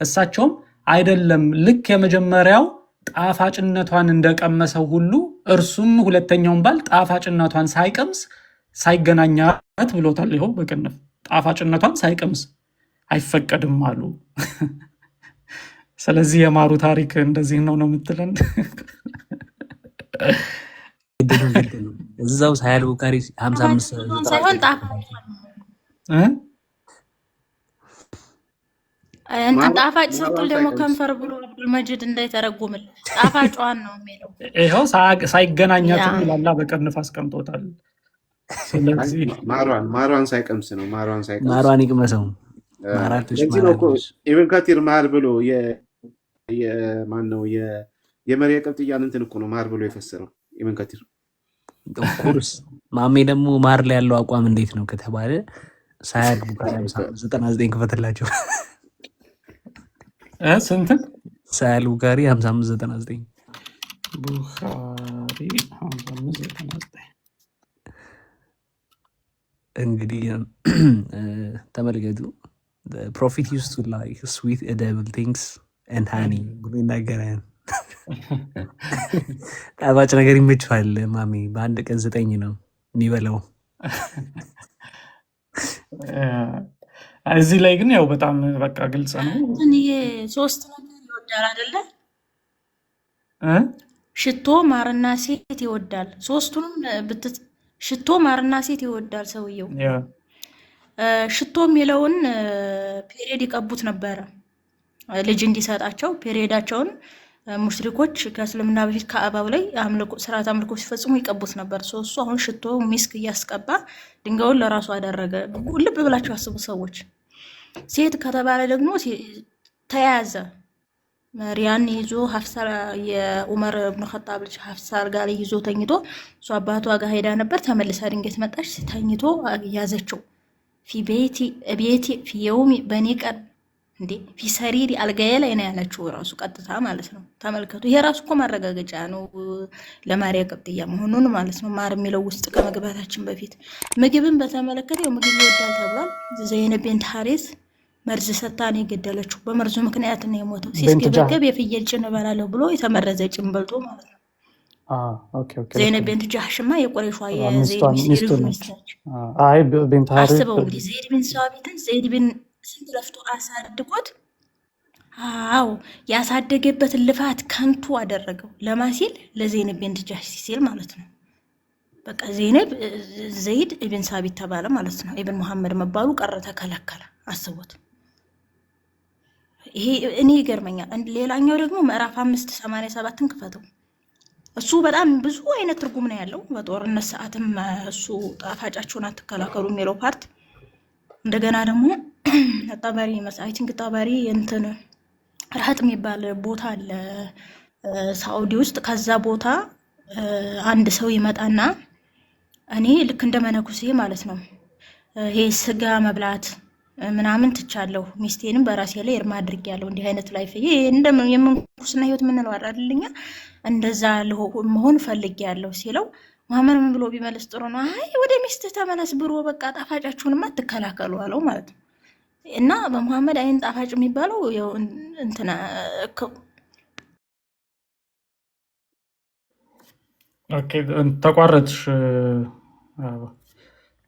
እሳቸውም አይደለም፣ ልክ የመጀመሪያው ጣፋጭነቷን እንደቀመሰው ሁሉ እርሱም ሁለተኛውን ባል ጣፋጭነቷን ሳይቀምስ ሳይገናኛት ብሎታል። ይኸው በቅንፍ ጣፋጭነቷን ሳይቀምስ አይፈቀድም አሉ። ስለዚህ የማሩ ታሪክ እንደዚህ ነው የምትለን? እዛው ሳያል ቡካሪ 55 ሳይሆን ጣፋጭ ስትል ደግሞ ከንፈር ብሎ አብዱል መጂድ እንዳይተረጉምል ጣፋጯን ነው የሚለው። ይኸው ሳይገናኛትም ይላላ በቅንፍ አስቀምጦታል። ስለዚህ ማሯን ሳይቀምስ ነው። ማሯን ይቅመሰው። ለዚህ ነው እኮ ኢብን ከቲር ማር ብሎ ማነው የመርየ ቅብጥያን እንትን እኮ ነው ማር ብሎ የፈሰረው ኢብን ከቲር። ኦፍኮርስ ማሜ ደግሞ ማር ላይ ያለው አቋም እንዴት ነው ከተባለ ሳያድ ቡካሪ 99 ክፈትላቸው። ስንት ሳያል ቡካሪ 5599 ቡኻሪ 5599 እንግዲህ ተመልከቱ። ፕሮፊት ዩዝድ ቱ ላይክ ስዊት ኤዲብል ቲንግስ ኤንድ ሃኒ ብሎ ይናገራል። ጣፋጭ ነገር ይመችዋል ማሜ። በአንድ ቀን 9 ነው የሚበላው። እዚህ ላይ ግን ያው በጣም በቃ ግልጽ ነው። ይሄ 3 ነገር ይወዳል አይደለ? ሽቶ፣ ማርና ሴት ይወዳል። ሶስቱንም ሽቶ፣ ማርና ሴት ይወዳል ሰውየው። ሽቶ የሚለውን ፔሪየድ ይቀቡት ነበረ ልጅ እንዲሰጣቸው። ፔሪየዳቸውን ሙሽሪኮች ከእስልምና በፊት ከአባው ላይ ስርዓት አምልኮ ሲፈጽሙ ይቀቡት ነበር። እሱ አሁን ሽቶ ሚስክ እያስቀባ ድንጋዩን ለራሱ አደረገ። ልብ ብላችሁ አስቡ ሰዎች። ሴት ከተባለ ደግሞ ተያዘ። መሪያን ይዞ ሀፍሳ የዑመር ብን ኸጣብ ልጅ ሀፍሳ ጋር ይዞ ተኝቶ እሱ አባቷ ጋር ሄዳ ነበር። ተመልሳ ድንገት መጣች። ተኝቶ ያዘችው። ፊ ቤቲ ፊ የውሚ በኔ ቀን እንዴ ፊ ሰሪሪ አልጋዬ ላይ ነው ያለችው ራሱ ቀጥታ ማለት ነው። ተመልከቱ። ይሄ ራሱ እኮ ማረጋገጫ ነው ለማርያ ቅብጥያ መሆኑን ማለት ነው። ማር የሚለው ውስጥ ከመግባታችን በፊት ምግብን በተመለከተ ምግብ ይወዳል ተብሏል። ዘይነብ ቢንት ሐሪስ መርዝ ሰታ ነው የገደለችው። በመርዙ ምክንያት ነው የሞተው። ሲስገበገብ የፍየል ጭን እበላለሁ ብሎ የተመረዘ ጭን በልቶ ማለት ነው። ዘይነብ ቢንት ጃህሽማ የቁረይሿ የዘይድ ሚስት ነች። አስበው እንግዲህ ዘይድ ቢን ሳቢትን ዘይድ ቢን ስንት ለፍቶ አሳድጎት፣ አዎ ያሳደገበትን ልፋት ከንቱ አደረገው። ለማሲል ለዘይነብ ቢንት ጃህሽ ሲል ማለት ነው። በቃ ዘይድ ኢብን ሳቢት ተባለ ማለት ነው። ኢብን መሐመድ መባሉ ቀረ፣ ተከለከለ። አስቦት። ይሄ እኔ ይገርመኛል። ሌላኛው ደግሞ ምዕራፍ 587ን ክፈተው። እሱ በጣም ብዙ አይነት ትርጉም ነው ያለው። በጦርነት ሰዓትም እሱ ጣፋጫችሁን አትከላከሉ የሚለው ፓርት። እንደገና ደግሞ ጠበሪ መስአይቲንግ ጠበሪ እንትን ረህጥ የሚባል ቦታ አለ ሳኡዲ ውስጥ። ከዛ ቦታ አንድ ሰው ይመጣና እኔ ልክ እንደ መነኩሴ ማለት ነው ይሄ ስጋ መብላት ምናምን ትቻለሁ፣ ሚስቴንም በራሴ ላይ እርማ አድርጌያለሁ፣ እንዲህ አይነት ላይፍ እንደምን የምንኩስና ህይወት ምንለው አይደልኛ እንደዛ መሆን ፈልጌያለሁ ሲለው መሐመድ ምን ብሎ ቢመልስ ጥሩ ነው? አይ ወደ ሚስትህ ተመለስ ብሎ በቃ ጣፋጫችሁንማ አትከላከሉ አለው ማለት ነው። እና በመሐመድ አይን ጣፋጭ የሚባለው ያው እንትና ኦኬ ተቋረጥሽ።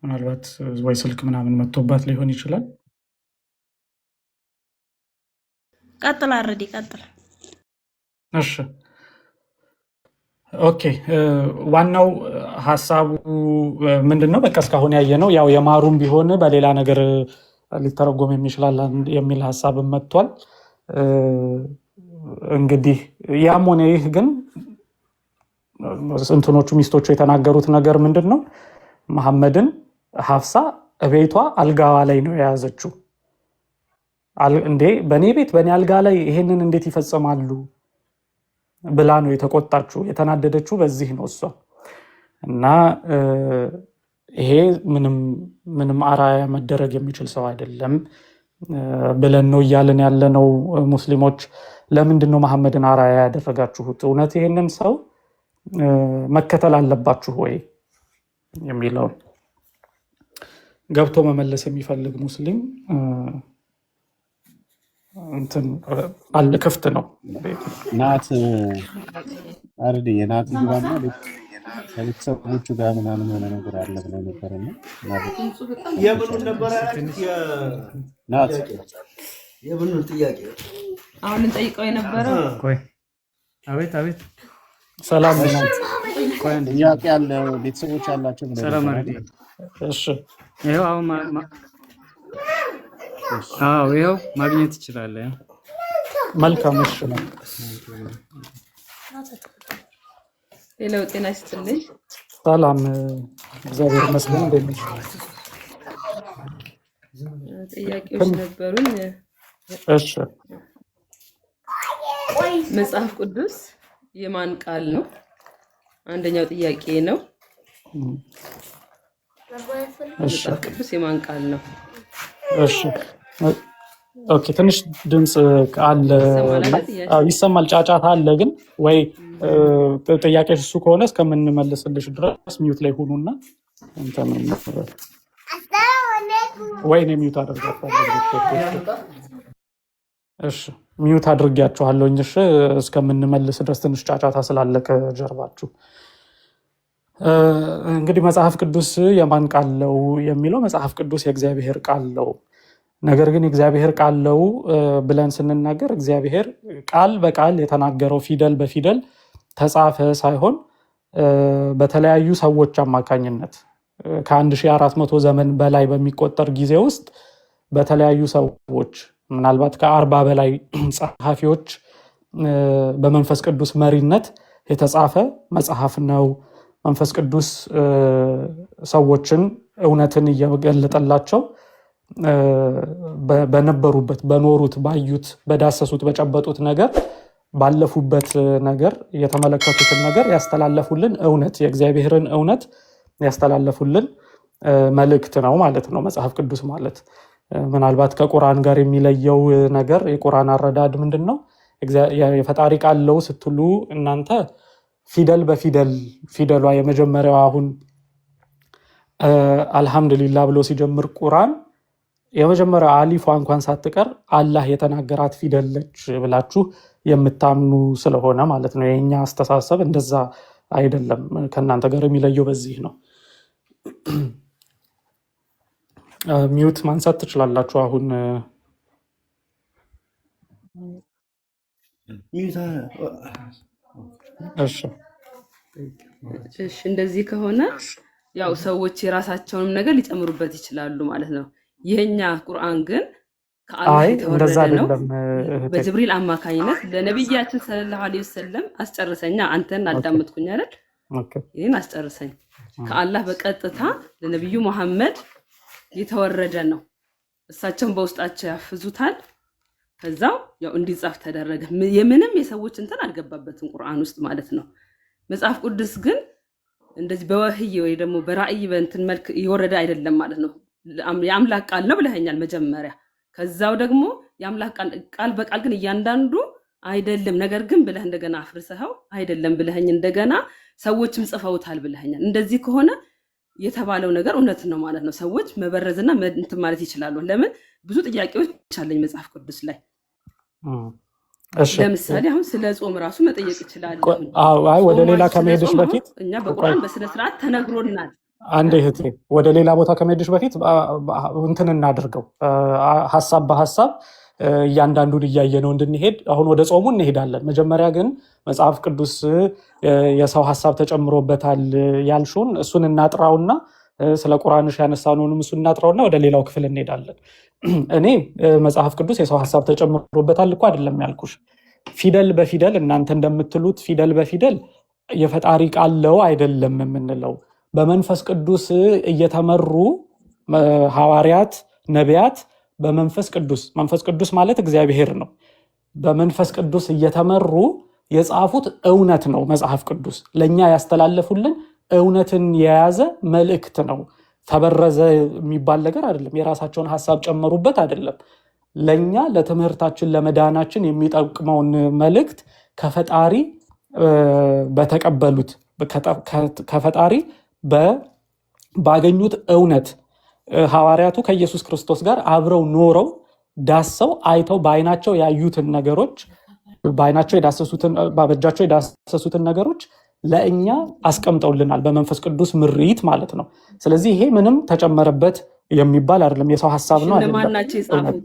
ምናልባት ወይ ስልክ ምናምን መጥቶባት ሊሆን ይችላል። ቀጥል አረዲ ቀጥል። እሺ ኦኬ። ዋናው ሀሳቡ ምንድነው? በቃ እስካሁን ያየነው ያው የማሩም ቢሆን በሌላ ነገር ሊተረጎም የሚችላል የሚል ሀሳብ መጥቷል። እንግዲህ ያም ሆነ ይህ ግን እንትኖቹ ሚስቶቹ የተናገሩት ነገር ምንድነው? መሐመድን ሀፍሳ ቤቷ አልጋዋ ላይ ነው የያዘችው። እንዴ በእኔ ቤት በእኔ አልጋ ላይ ይሄንን እንዴት ይፈጽማሉ ብላ ነው የተቆጣችው፣ የተናደደችው በዚህ ነው እሷ። እና ይሄ ምንም አራያ መደረግ የሚችል ሰው አይደለም ብለን ነው እያለን ያለነው። ሙስሊሞች ለምንድን ነው መሐመድን አራያ ያደረጋችሁት? እውነት ይሄንን ሰው መከተል አለባችሁ ወይ የሚለውን ገብቶ መመለስ የሚፈልግ ሙስሊም አለ፣ ክፍት ነው። ናት አርዲ የናት ግባና ከቤተሰቦቹ ጋር ምናምን የሆነ ነገር አለ ብለው ነበር እና የምኑን ነበረ ናት የምኑን ጥያቄ አሁን እንጠይቀው የነበረው አቤት አቤት ሰላም ናት። ጥያቄ አለ ቤተሰቦች አላቸው ብለው ሰላም ነበር። አርዲ እሺ ይኸው አሁን ይኸው ማግኘት ትችላለህ። መልካም። እሺ ነው። ሌላው ጤና ይስጥልኝ። ሰላም እግዚአብሔር ይመስገን። እንዴት ነሽ? ጥያቄዎች ነበሩኝ። እሺ መጽሐፍ ቅዱስ የማን ቃል ነው? አንደኛው ጥያቄ ነው። መጽሐፍ ቅዱስ የማን ቃል ነው? እሺ ኦኬ። ትንሽ ድምፅ አለ፣ ይሰማል፣ ጫጫታ አለ። ግን ወይ ጥያቄ እሱ ከሆነ እስከምንመልስልሽ ድረስ ሚዩት ላይ ሁኑና እንትን ወይ ነው ሚዩት አደርጋችኋለሁ። እሺ ሚዩት አድርጊያችኋለሁ። እሺ እስከምንመልስ ድረስ ትንሽ ጫጫታ ስላለ ከጀርባችሁ። እንግዲህ መጽሐፍ ቅዱስ የማን ቃል ነው የሚለው፣ መጽሐፍ ቅዱስ የእግዚአብሔር ቃል ነው። ነገር ግን የእግዚአብሔር ቃል ነው ብለን ስንናገር እግዚአብሔር ቃል በቃል የተናገረው ፊደል በፊደል ተጻፈ ሳይሆን በተለያዩ ሰዎች አማካኝነት ከ1400 ዘመን በላይ በሚቆጠር ጊዜ ውስጥ በተለያዩ ሰዎች ምናልባት ከ40 በላይ ጸሐፊዎች በመንፈስ ቅዱስ መሪነት የተጻፈ መጽሐፍ ነው። መንፈስ ቅዱስ ሰዎችን እውነትን እየገለጠላቸው በነበሩበት፣ በኖሩት፣ ባዩት፣ በዳሰሱት፣ በጨበጡት ነገር፣ ባለፉበት ነገር የተመለከቱትን ነገር ያስተላለፉልን እውነት፣ የእግዚአብሔርን እውነት ያስተላለፉልን መልእክት ነው ማለት ነው መጽሐፍ ቅዱስ ማለት። ምናልባት ከቁርአን ጋር የሚለየው ነገር የቁርአን አረዳድ ምንድን ነው? የፈጣሪ ቃል ነው ስትሉ እናንተ ፊደል በፊደል ፊደሏ የመጀመሪያው አሁን አልሐምዱሊላህ ብሎ ሲጀምር ቁርአን የመጀመሪያው አሊፏ እንኳን ሳትቀር አላህ የተናገራት ፊደል ነች ብላችሁ የምታምኑ ስለሆነ ማለት ነው። የኛ አስተሳሰብ እንደዛ አይደለም። ከእናንተ ጋር የሚለየው በዚህ ነው። ሚዩት ማንሳት ትችላላችሁ አሁን። እሺ እንደዚህ ከሆነ ያው ሰዎች የራሳቸውንም ነገር ሊጨምሩበት ይችላሉ ማለት ነው። ይሄኛ ቁርአን ግን ከአላህ የተወረደ ነው። በጅብሪል አማካኝነት ለነብያችን ሰለላሁ ዐለይሂ ወሰለም አስጨርሰኛ። አንተን አዳምጥኩኝ አይደል? ይሄን አስጨርሰኝ። ከአላህ በቀጥታ ለነብዩ መሐመድ የተወረደ ነው። እሳቸውን በውስጣቸው ያፍዙታል። ከዛው ያው እንዲጻፍ ተደረገ። የምንም የሰዎች እንትን አልገባበትም ቁርአን ውስጥ ማለት ነው። መጽሐፍ ቅዱስ ግን እንደዚህ በወህይ ወይ ደግሞ በራእይ በእንትን መልክ የወረደ አይደለም ማለት ነው። የአምላክ ቃል ነው ብለኸኛል መጀመሪያ። ከዛው ደግሞ የአምላክ ቃል በቃል ግን እያንዳንዱ አይደለም፣ ነገር ግን ብለህ እንደገና አፍርሰኸው አይደለም ብለኸኝ እንደገና ሰዎችም ጽፈውታል ብለኸኛል። እንደዚህ ከሆነ የተባለው ነገር እውነት ነው ማለት ነው። ሰዎች መበረዝና እንትን ማለት ይችላሉ። ለምን ብዙ ጥያቄዎች አለኝ መጽሐፍ ቅዱስ ላይ። ለምሳሌ አሁን ስለ ጾም ራሱ መጠየቅ ይችላል። ወደ ሌላ ከመሄድሽ በፊት እኛ በቁርአን በስነ ስርዓት ተነግሮናል። አንድ እህቴ ወደ ሌላ ቦታ ከመሄድሽ በፊት እንትን እናድርገው፣ ሀሳብ በሀሳብ እያንዳንዱን እያየ ነው እንድንሄድ። አሁን ወደ ጾሙ እንሄዳለን። መጀመሪያ ግን መጽሐፍ ቅዱስ የሰው ሀሳብ ተጨምሮበታል ያልሹን እሱን እናጥራውና ስለ ቁርአንሽ ያነሳነውንም እሱን እናጥራውና ወደ ሌላው ክፍል እንሄዳለን። እኔ መጽሐፍ ቅዱስ የሰው ሀሳብ ተጨምሮበታል እኮ አይደለም ያልኩሽ። ፊደል በፊደል እናንተ እንደምትሉት ፊደል በፊደል የፈጣሪ ቃል ነው አይደለም የምንለው። በመንፈስ ቅዱስ እየተመሩ ሐዋርያት፣ ነቢያት በመንፈስ ቅዱስ መንፈስ ቅዱስ ማለት እግዚአብሔር ነው። በመንፈስ ቅዱስ እየተመሩ የጻፉት እውነት ነው። መጽሐፍ ቅዱስ ለእኛ ያስተላለፉልን እውነትን የያዘ መልእክት ነው። ተበረዘ የሚባል ነገር አይደለም። የራሳቸውን ሀሳብ ጨመሩበት አይደለም። ለእኛ ለትምህርታችን ለመዳናችን የሚጠቅመውን መልእክት ከፈጣሪ በተቀበሉት ከፈጣሪ ባገኙት እውነት ሐዋርያቱ ከኢየሱስ ክርስቶስ ጋር አብረው ኖረው ዳሰው አይተው በአይናቸው ያዩትን ነገሮች በአይናቸው የዳሰሱትን በእጃቸው የዳሰሱትን ነገሮች ለእኛ አስቀምጠውልናል፣ በመንፈስ ቅዱስ ምሪት ማለት ነው። ስለዚህ ይሄ ምንም ተጨመረበት የሚባል አይደለም፣ የሰው ሀሳብ ነው አይደለም።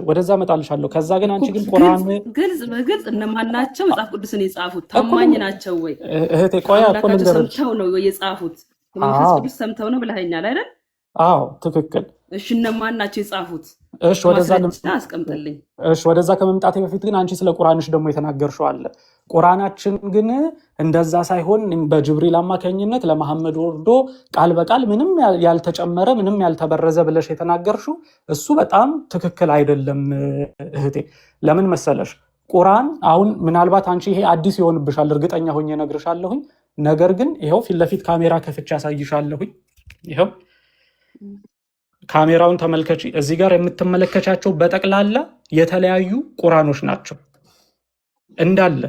ወደዛ እመጣልሻለሁ። ከዛ ግን አንቺ ግን ቁርአን ግልጽ በግልጽ እነማን ናቸው መጽሐፍ ቅዱስን የጻፉት? ታማኝ ናቸው ወይ? እህቴ ቆይ ሰምተው ነው የጻፉት? መንፈስ ቅዱስ ሰምተው ነው ብለኸኛል አይደል? አዎ ትክክል። እሺ እነማን ናቸው የጻፉት? እሺ አስቀምጥልኝ። ወደዛ ከመምጣቴ በፊት ግን አንቺ ስለ ቁርአንሽ ደግሞ የተናገርሽው አለ። ቁርአናችን ግን እንደዛ ሳይሆን በጅብሪል አማካኝነት ለመሐመድ ወርዶ ቃል በቃል ምንም ያልተጨመረ ምንም ያልተበረዘ ብለሽ የተናገርሽው እሱ በጣም ትክክል አይደለም እህቴ። ለምን መሰለሽ? ቁርአን አሁን ምናልባት አንቺ ይሄ አዲስ ይሆንብሻል፣ እርግጠኛ ሆኜ እነግርሻለሁኝ። ነገር ግን ይኸው ፊት ለፊት ካሜራ ከፍቼ ያሳይሻለሁኝ። ይኸው ካሜራውን ተመልከቺ። እዚህ ጋር የምትመለከቻቸው በጠቅላላ የተለያዩ ቁርአኖች ናቸው እንዳለ።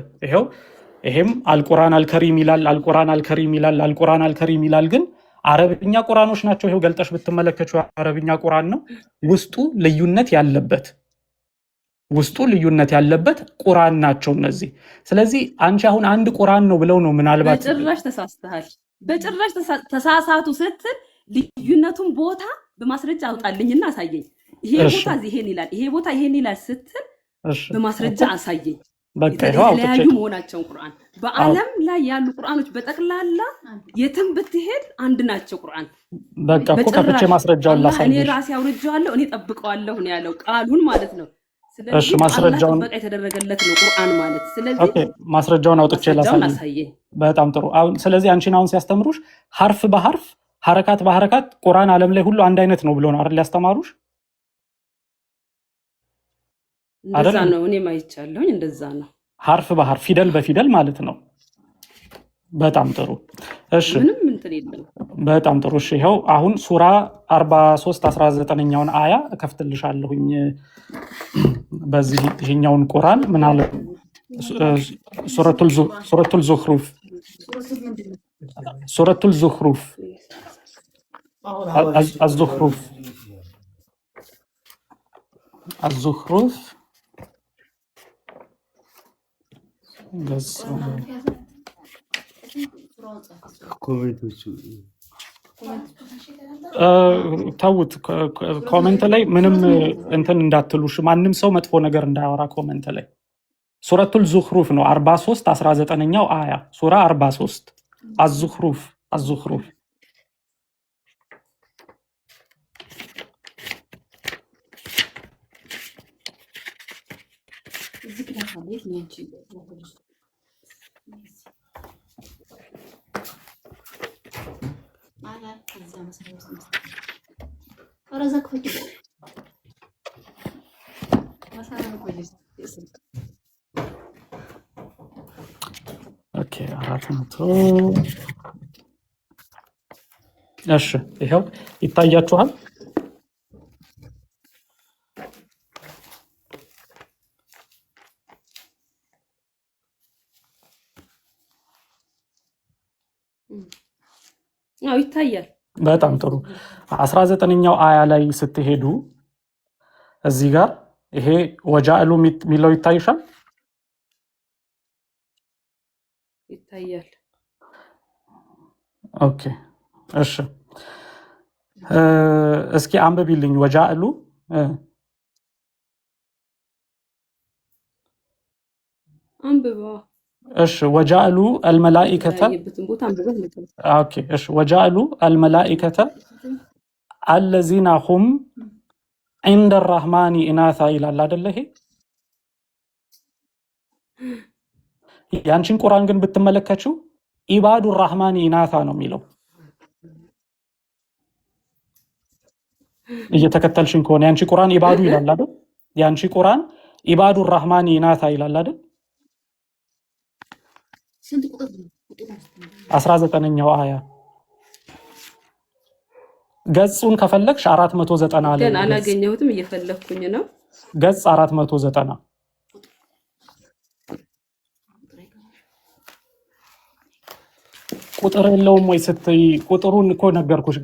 ይሄም አልቁርአን አልከሪም ይላል፣ አልቁርአን አልከሪም ይላል፣ አልቁርአን አልከሪም ይላል። ግን አረብኛ ቁርአኖች ናቸው። ይሄው ገልጠሽ ብትመለከቺው አረብኛ ቁርአን ነው። ውስጡ ልዩነት ያለበት ቁርአን ናቸው እነዚህ። ስለዚህ አንቺ አሁን አንድ ቁርአን ነው ብለው ነው ምናልባት በጭራሽ ተሳስተሃል። በጭራሽ ተሳሳቱ ስትል ልዩነቱን ቦታ በማስረጃ አውጣልኝና አሳየኝ። ይሄ ቦታ ይሄን ይላል፣ ይሄ ቦታ ይሄን ይላል ስትል በማስረጃ አሳየኝ። የተለያዩ መሆናቸውን ቁርአን በዓለም ላይ ያሉ ቁርአኖች በጠቅላላ የትም ብትሄድ አንድ ናቸው። ቁርአን በቃ እኮ ከፍቼ ማስረጃውን ላሳየኝ። እኔ ራሴ አውርጄዋለሁ፣ እኔ ጠብቀዋለሁ ነው ያለው ቃሉን ማለት ነው። ስለዚህ ማስረጃውን በቃ የተደረገለት ነው ቁርአን ማለት። ስለዚህ ማስረጃውን አውጥቼ ላሳየኝ። በጣም ጥሩ። ስለዚህ አንቺን አሁን ሲያስተምሩሽ ሐርፍ በሐርፍ ሐረካት በሐረካት ቁርአን ዓለም ላይ ሁሉ አንድ አይነት ነው ብሎ ነው አይደል ያስተማሩሽ? እንደዛ ነው። እኔ ማይቻለሁኝ እንደዛ ነው። ሐርፍ በሐርፍ ፊደል በፊደል ማለት ነው። በጣም ጥሩ። እሺ ምንም እንትን የለም። በጣም ጥሩ። እሺ ይኸው አሁን ሱራ 43 19ኛውን አያ እከፍትልሻለሁኝ። በዚህ ይሄኛውን ቁርአን ምን አለ? ሱረቱል ዙኽሩፍ ሱረቱል ዙኽሩፍ الزخرف بس ተውት። ኮሜንት ላይ ምንም እንትን እንዳትሉሽ፣ ማንም ሰው መጥፎ ነገር እንዳያወራ ኮሜንት ላይ። ሱረቱል ዙኽሩፍ ነው 43 19ኛው አያ ሱራ 43 الزخرف ኦኬ 400 እሺ ይሄው ይታያችኋል። አዎ ይታያል። በጣም ጥሩ። 19ኛው አያ ላይ ስትሄዱ እዚህ ጋር ይሄ ወጃእሉ ሚለው ይታይሻል? ይታያል። ኦኬ እሺ እስኪ አንብቢልኝ ወጃእሉ አንብባ። እሺ ወጃእሉ አልመላኢከተ ኦኬ እሺ ወጃእሉ አልመላኢከተ አለዚነ ሁም ዒንደ ራህማኒ ኢናሳ ይላል አይደለ? ይሄ ያንቺን ቁርአን ግን ብትመለከችው ኢባዱ ራህማኒ ኢናሳ ነው የሚለው። እየተከተልሽን ከሆነ ያንቺ ቁርአን ኢባዱ ይላል አይደል? ያንቺ ቁርአን ኢባዱ الرحمن ኢናታ ይላል አይደል? 19ኛው አያ ገጹን ከፈለግሽ 490 ላይ ግን አላገኘሁትም፣ እየፈለኩኝ ነው። ገጽ 490 ቁጥር የለውም ወይ ስትይ ቁጥሩን እኮ ነገርኩሽ።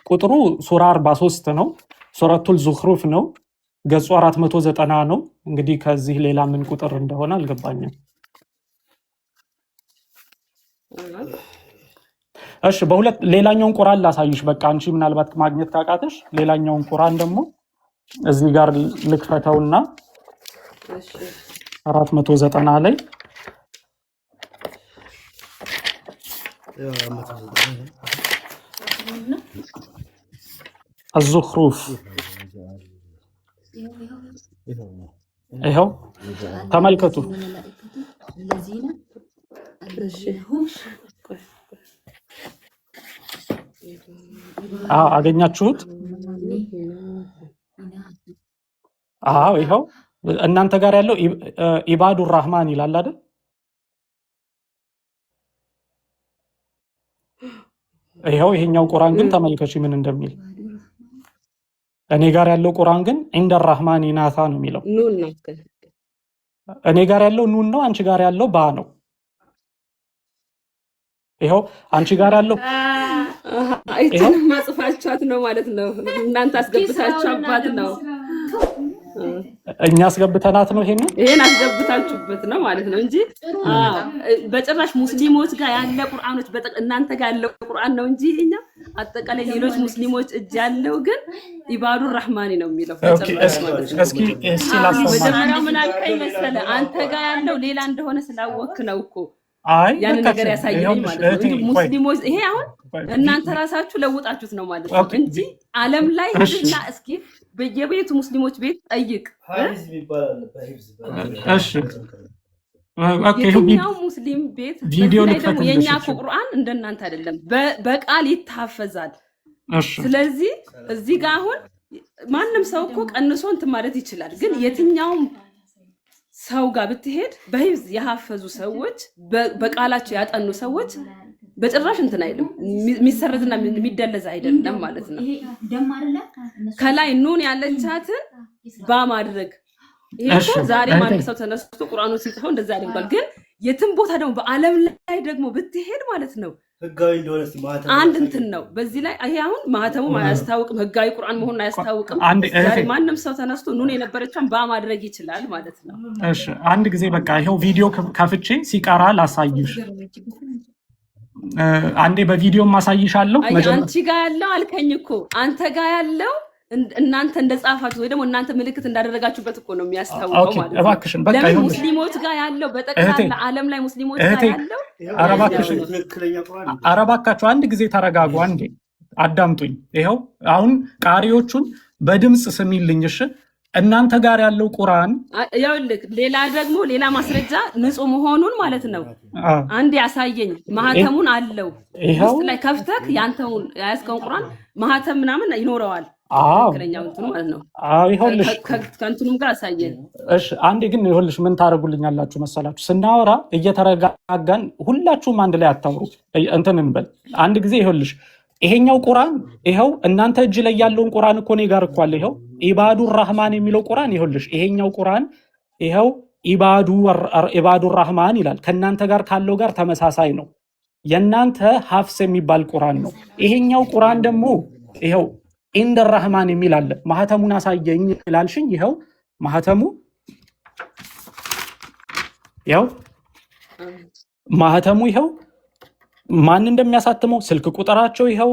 ቁጥሩ ሱራ 43 ነው፣ ሱረቱል ዙኽሩፍ ነው፣ ገጹ 490 ነው። እንግዲህ ከዚህ ሌላ ምን ቁጥር እንደሆነ አልገባኝም። እሺ በሁለት ሌላኛውን ቁርአን ላሳይሽ። በቃ አንቺ ምናልባት ማግኘት ካቃተሽ ሌላኛውን ቁርአን ደግሞ እዚህ ጋር ልክፈተውና 490 ላይ الزخرف ይኸው ተመልከቱ። አገኛችሁት? አዎ ይኸው እናንተ ጋር ያለው ኢባዱ الرحمن ይላል አይደል? ይኸው ይሄኛው ቁርአን ግን ተመልከቺ ምን እንደሚል። እኔ ጋር ያለው ቁርአን ግን عند الرحمن ኢናታ ነው የሚለው። ኑን ነው። እኔ ጋር ያለው ኑን ነው፣ አንቺ ጋር ያለው ባ ነው። ይኸው አንቺ ጋር ያለው አይተን ማጽፋቻት ነው ማለት ነው። እናንተ አስገብታችሁባት ነው። እኛ አስገብተናት ነው። ይሄን አስገብታችሁበት ነው ማለት ነው እንጂ በጭራሽ ሙስሊሞች ጋር ያለ ቁርአኖች እናንተ ጋር ያለው ቁርአን ነው እንጂ እኛ አጠቃላይ ሌሎች ሙስሊሞች እጅ ያለው ግን ኢባዱ الرحمن ነው የሚለው። እስኪ መጀመሪያው ምን አልከኝ መሰለህ? አንተ ጋር ያለው ሌላ እንደሆነ ስላወክ ነው እኮ ያን ነገር ያሳየኝ ማለት ነው። ሙስሊሞች ይሄ አሁን እናንተ ራሳችሁ ለውጣችሁት ነው ማለት ነው እንጂ ዓለም ላይ እና እስኪ በየቤቱ ሙስሊሞች ቤት ጠይቅ። እሺ የትኛው ሙስሊም ቤት ቪዲዮ ደግሞ የኛ ቁርአን እንደናንተ አይደለም፣ በቃል ይታፈዛል። ስለዚህ እዚህ ጋር አሁን ማንም ሰው እኮ ቀንሶ እንትን ማለት ይችላል። ግን የትኛውም ሰው ጋር ብትሄድ በሂፍዝ የሐፈዙ ሰዎች በቃላቸው ያጠኑ ሰዎች በጭራሽ እንትን አይልም፣ የሚሰረዝና የሚደለዝ አይደለም ማለት ነው። ከላይ ኑን ያለቻትን ባማድረግ ይሄ ዛሬ ማንም ሰው ተነስቶ ቁርአኑን ሲጽፈው እንደዛ ያደርጋል። ግን የትም ቦታ ደግሞ በአለም ላይ ደግሞ ብትሄድ ማለት ነው ህጋዊ እንደሆነ አንድ እንትን ነው። በዚህ ላይ ይሄ አሁን ማህተሙ አያስታውቅም፣ ህጋዊ ቁርአን መሆኑን አያስታውቅም። ዛሬ ማንም ሰው ተነስቶ ኑን የነበረችውን ባማድረግ ይችላል ማለት ነው። እሺ አንድ ጊዜ በቃ ይሄው ቪዲዮ ከፍቼ ሲቀራ ላሳይሽ። አንዴ በቪዲዮ ማሳይሻለሁ። አንቺ ጋር ያለው አልከኝ እኮ አንተ ጋር ያለው እናንተ እንደጻፋችሁ ወይ ደግሞ እናንተ ምልክት እንዳደረጋችሁበት እኮ ነው የሚያስታውቀው ማለት ነው። እባክሽን በቃ ይሁን ሙስሊሞች ጋር ያለው በጠቅላላ ዓለም ላይ ሙስሊሞች ጋር ያለው አረባካችሁ አንድ ጊዜ ተረጋጉ፣ አንዴ አዳምጡኝ። ይኸው አሁን ቃሪዎቹን በድምጽ ስሚልኝ እሺ። እናንተ ጋር ያለው ቁርአን ያውልክ ሌላ ደግሞ ሌላ ማስረጃ ንጹህ መሆኑን ማለት ነው። አንዴ ያሳየኝ ማህተሙን አለው ውስጥ ላይ ከፍተክ ያንተውን ያስከውን ቁርአን ማህተም ምናምን ይኖረዋል። ትክክለኛው እንትኑ ማለት ነው። ይኸውልሽ ከእንትኑም ጋር አሳየኝ እሺ። አንዴ ግን ይኸውልሽ ምን ታደርጉልኛላችሁ መሰላችሁ? ስናወራ እየተረጋጋን ሁላችሁም አንድ ላይ አታውሩ፣ እንትን እንበል አንድ ጊዜ። ይኸውልሽ ይሄኛው ቁርአን ይኸው እናንተ እጅ ላይ ያለውን ቁርአን እኮ እኔ ጋር እኮ አለ። ይኸው ኢባዱ الرحمن የሚለው ቁርአን ይኸውልሽ ይሄኛው ቁርአን ይኸው ኢባዱ الرحمن ይላል። ከእናንተ ጋር ካለው ጋር ተመሳሳይ ነው። የእናንተ ሐፍስ የሚባል ቁርአን ነው። ይሄኛው ቁርአን ደግሞ ይኸው عند الرحمن የሚል አለ። ማህተሙን አሳየኝ ይላልሽኝ። ይኸው ማህተሙ ይኸው ማን እንደሚያሳትመው ስልክ ቁጥራቸው ይኸው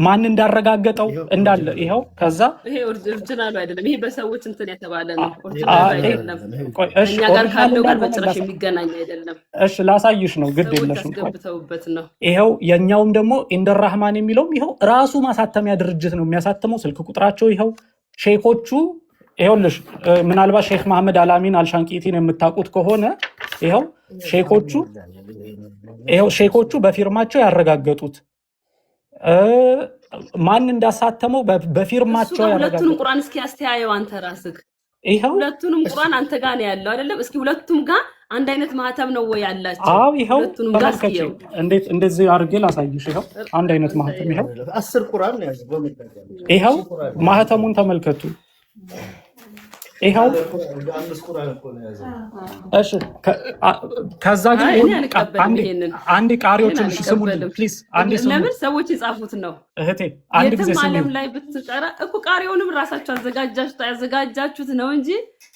ማን እንዳረጋገጠው እንዳለ ይኸው። ከዛ ይሄ ኦሪጂናሉ አይደለም፣ ይሄ በሰዎች እንትን የተባለ ነው። ኦሪጂናሉ አይደለም፣ እኛ ጋር ካለው ጋር በጭራሽ የሚገናኝ አይደለም። እሺ ላሳይሽ ነው፣ ግድ የለሽም። ይኸው የኛውም ደግሞ عند الرحمن የሚለውም ይኸው ራሱ ማሳተሚያ ድርጅት ነው የሚያሳትመው። ስልክ ቁጥራቸው ይኸው ሼኮቹ ይኸውልሽ ምናልባት ሼክ መሐመድ አላሚን አልሻንቂቲን የምታውቁት ከሆነ ይኸው ሼኮቹ በፊርማቸው ያረጋገጡት ማን እንዳሳተመው እሱ በፊርማቸው ጋር ሁለቱንም ያረጋግጥ። ቁርአን እስኪ አስተያየው አንተ ራስህ። ይኸው ሁለቱንም ቁርአን አንተ ጋር ነው ያለው አይደለም? እስኪ ሁለቱም ጋር አንድ አይነት ማህተም ነው ወይ ያላቸው? አዎ ይኸው ሁለቱንም ጋር ተመልከች። እስኪየው። እንዴት እንደዚህ አድርጌ ላሳይሽ። ይኸው አንድ አይነት ማህተም ይኸው 10 ቁርአን ነው ያዘው በመጠቀም ይኸው ማህተሙን ተመልከቱ። ይኸው 5 ቁርአን እኮ ነው ያዘው። እሺ ከዛ ግን እኔ አልቀበልም ይሄንን። አንድ ቃሪዎችን ይሄን ስሙልኝ አልቀበልም። ፕሊዝ። አንዴ ስሙ ለምን ሰዎች የጻፉት ነው። እህቴ አንድ ጊዜ የትም ስሙ። ዓለም ላይ ብትቀራ እኮ ቃሪውንም ራሳችሁ ያዘጋጃችሁት ነው እንጂ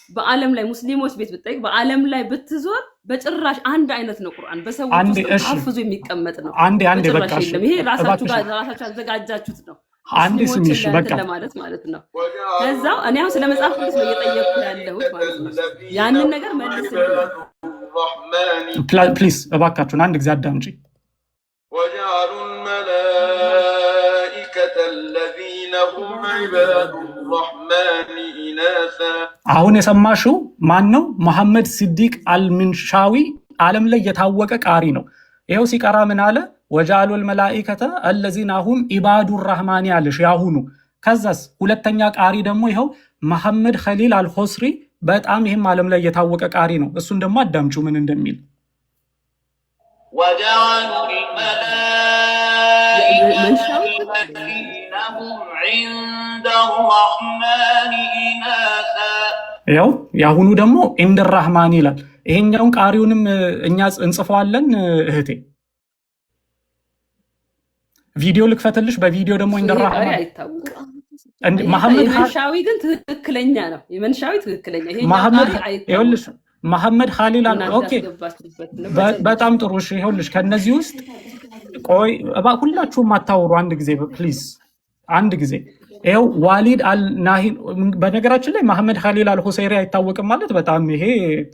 በዓለም ላይ ሙስሊሞች ቤት ብትጠይቅ በዓለም ላይ ብትዞር በጭራሽ አንድ አይነት ነው። ቁርአን በሰዎች አንዴ ውስጥ እሺ ታፍዞ የሚቀመጥ ነው። አንዴ በጭራሽ በቃ እሺ የለም። ይሄ ራሳችሁ እባክሽ ጋር ራሳችሁ ያዘጋጃችሁት ነው። አንዴ ስሚ እሺ በቃ ሙስሊሞችን ለማለት ማለት ነው። ከዛው እኔ አሁን ስለ መጽሐፍ ቅዱስ ነው እየጠየቅኩ ያለሁት ማለት ነው። ያንን ነገር መልስልኝ ፕሊዝ እባካችሁን አንድ ጊዜ አዳምጪ። وجعلوا الملائكة الذين هم عباد الرحمن إناثا አሁን የሰማሽው ማን ነው? መሐመድ ሲዲቅ አልሚንሻዊ ዓለም ላይ የታወቀ ቃሪ ነው። ይኸው ሲቀራ ምን አለ? ወጃሉል መላኢከተ አለዚነ ሁም ኢባዱ ራህማን ያለሽ ያሁኑ። ከዛስ ሁለተኛ ቃሪ ደግሞ ይኸው መሐመድ ኸሊል አልሆስሪ በጣም ይህም ዓለም ላይ የታወቀ ቃሪ ነው። እሱን ደግሞ አዳምጪው ምን እንደሚል وجعلوا الملائكة الذين هم عند الرحمن إناثا ይኸው ያሁኑ ደግሞ ኢንደ ራህማን ይላል። ይሄኛውን ቃሪውንም እኛ እንጽፈዋለን እህቴ። ቪዲዮ ልክፈትልሽ። በቪዲዮ ደግሞ ኢንደ ራህማን አይታወቅም። መሐመድ የመንሻዊ ግን ትክክለኛ ነው። የመንሻዊ ትክክለኛ መሐመድ አይታወቅም። ይኸውልሽ መሐመድ ኻሊል እናንተ ኦኬ ያስገባችሁበት ነው። በጣም ጥሩ እሺ። ይኸውልሽ ከነዚህ ውስጥ ቆይ ሁላችሁም አታውሩ አንድ ጊዜ ፕሊዝ፣ አንድ ጊዜ ይኸው ዋሊድ አልናሂን። በነገራችን ላይ መሐመድ ኻሊል አልሁሰይሪ አይታወቅም ማለት በጣም ይሄ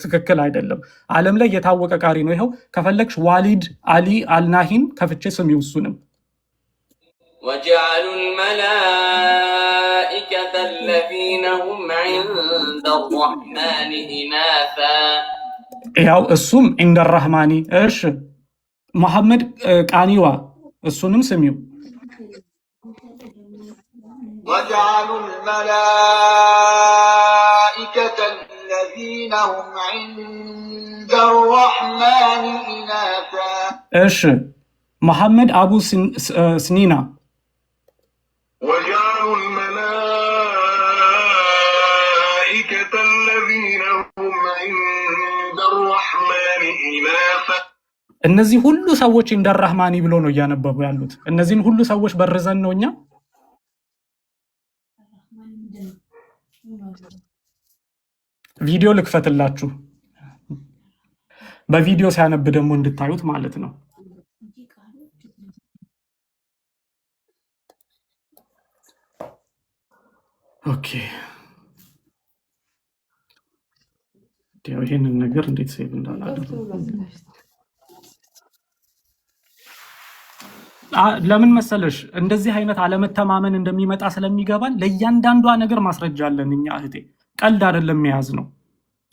ትክክል አይደለም። ዓለም ላይ የታወቀ ቃሪ ነው። ይኸው ከፈለግሽ ዋሊድ አሊ አልናሂን ከፍቼ ስሚው እሱንም وجعلوا الملائكة الذين هم عند الرحمن إناثا ያው እሱም ኢንደ ራህማኒ። እሺ መሐመድ ቃኒዋ እሱንም ስሚው وجعلوا الملائكة الذين هم عند الرحمن إناثا እሺ መሐመድ አቡ ስኒና وجعلوا الملائكة الذين هم عند الرحمن إناثا እነዚህ ሁሉ ሰዎች ኢንደ ራህማኒ ብሎ ነው እያነበቡ ያሉት። እነዚህን ሁሉ ሰዎች በርዘን ነው እኛ ቪዲዮ ልክፈትላችሁ። በቪዲዮ ሲያነብ ደግሞ እንድታዩት ማለት ነው። ኦኬ ይሄንን ነገር እንዴት ሴቭ እንዳላደረኩ ለምን መሰለሽ? እንደዚህ አይነት አለመተማመን እንደሚመጣ ስለሚገባን ለእያንዳንዷ ነገር ማስረጃ አለን እኛ እህቴ። ቀልድ አይደለም የያዝ ነው።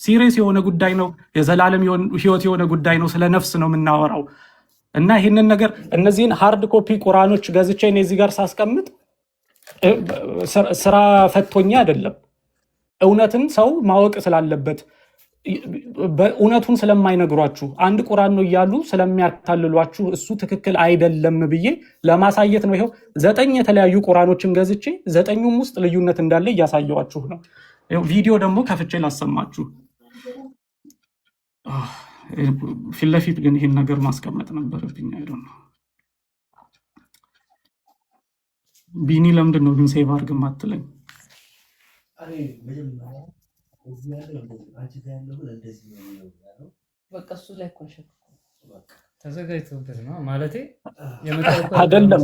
ሲሪየስ የሆነ ጉዳይ ነው። የዘላለም ህይወት የሆነ ጉዳይ ነው። ስለ ነፍስ ነው የምናወራው እና ይህንን ነገር እነዚህን ሃርድ ኮፒ ቁርአኖች ገዝቼ እኔ እዚህ ጋር ሳስቀምጥ ስራ ፈቶኛ አይደለም። እውነትን ሰው ማወቅ ስላለበት እውነቱን ስለማይነግሯችሁ አንድ ቁርአን ነው እያሉ ስለሚያታልሏችሁ እሱ ትክክል አይደለም ብዬ ለማሳየት ነው። ይኸው 9 የተለያዩ ቁርአኖችን ገዝቼ 9ኙም ውስጥ ልዩነት እንዳለ እያሳየዋችሁ ነው። ቪዲዮ ደግሞ ከፍቼ ላሰማችሁ። ፊት ለፊት ግን ይህን ነገር ማስቀመጥ ነበረብኝ። አይደል ነው ቢኒ፣ ለምንድን ነው ግን ሴቭ አድርግ ማትለኝ? ተዘጋጅቶበት ነው ማለቴ አይደለም።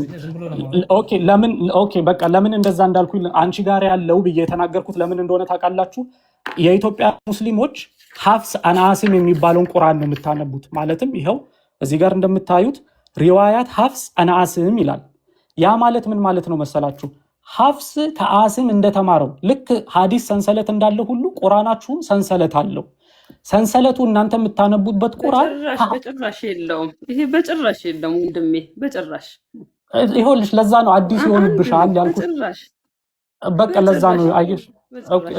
ኦኬ ለምን ኦኬ በቃ ለምን እንደዛ እንዳልኩኝ አንቺ ጋር ያለው ብዬ የተናገርኩት ለምን እንደሆነ ታውቃላችሁ? የኢትዮጵያ ሙስሊሞች ሐፍስ አናሲም የሚባለውን ቁርአን ነው የምታነቡት። ማለትም ይኸው እዚህ ጋር እንደምታዩት ሪዋያት ሐፍስ አናሲም ይላል። ያ ማለት ምን ማለት ነው መሰላችሁ? ሐፍስ ከአሲም እንደተማረው ልክ ሐዲስ ሰንሰለት እንዳለ ሁሉ ቁርአናችሁም ሰንሰለት አለው። ሰንሰለቱ እናንተ የምታነቡበት ቁርአን በጭራሽ የለውም። ይሄ በጭራሽ የለውም ወንድሜ፣ በጭራሽ ይኸውልሽ ለዛ ነው አዲስ ይሆንብሻል ያልኩት። በቃ ለዛ ነው አየሽ።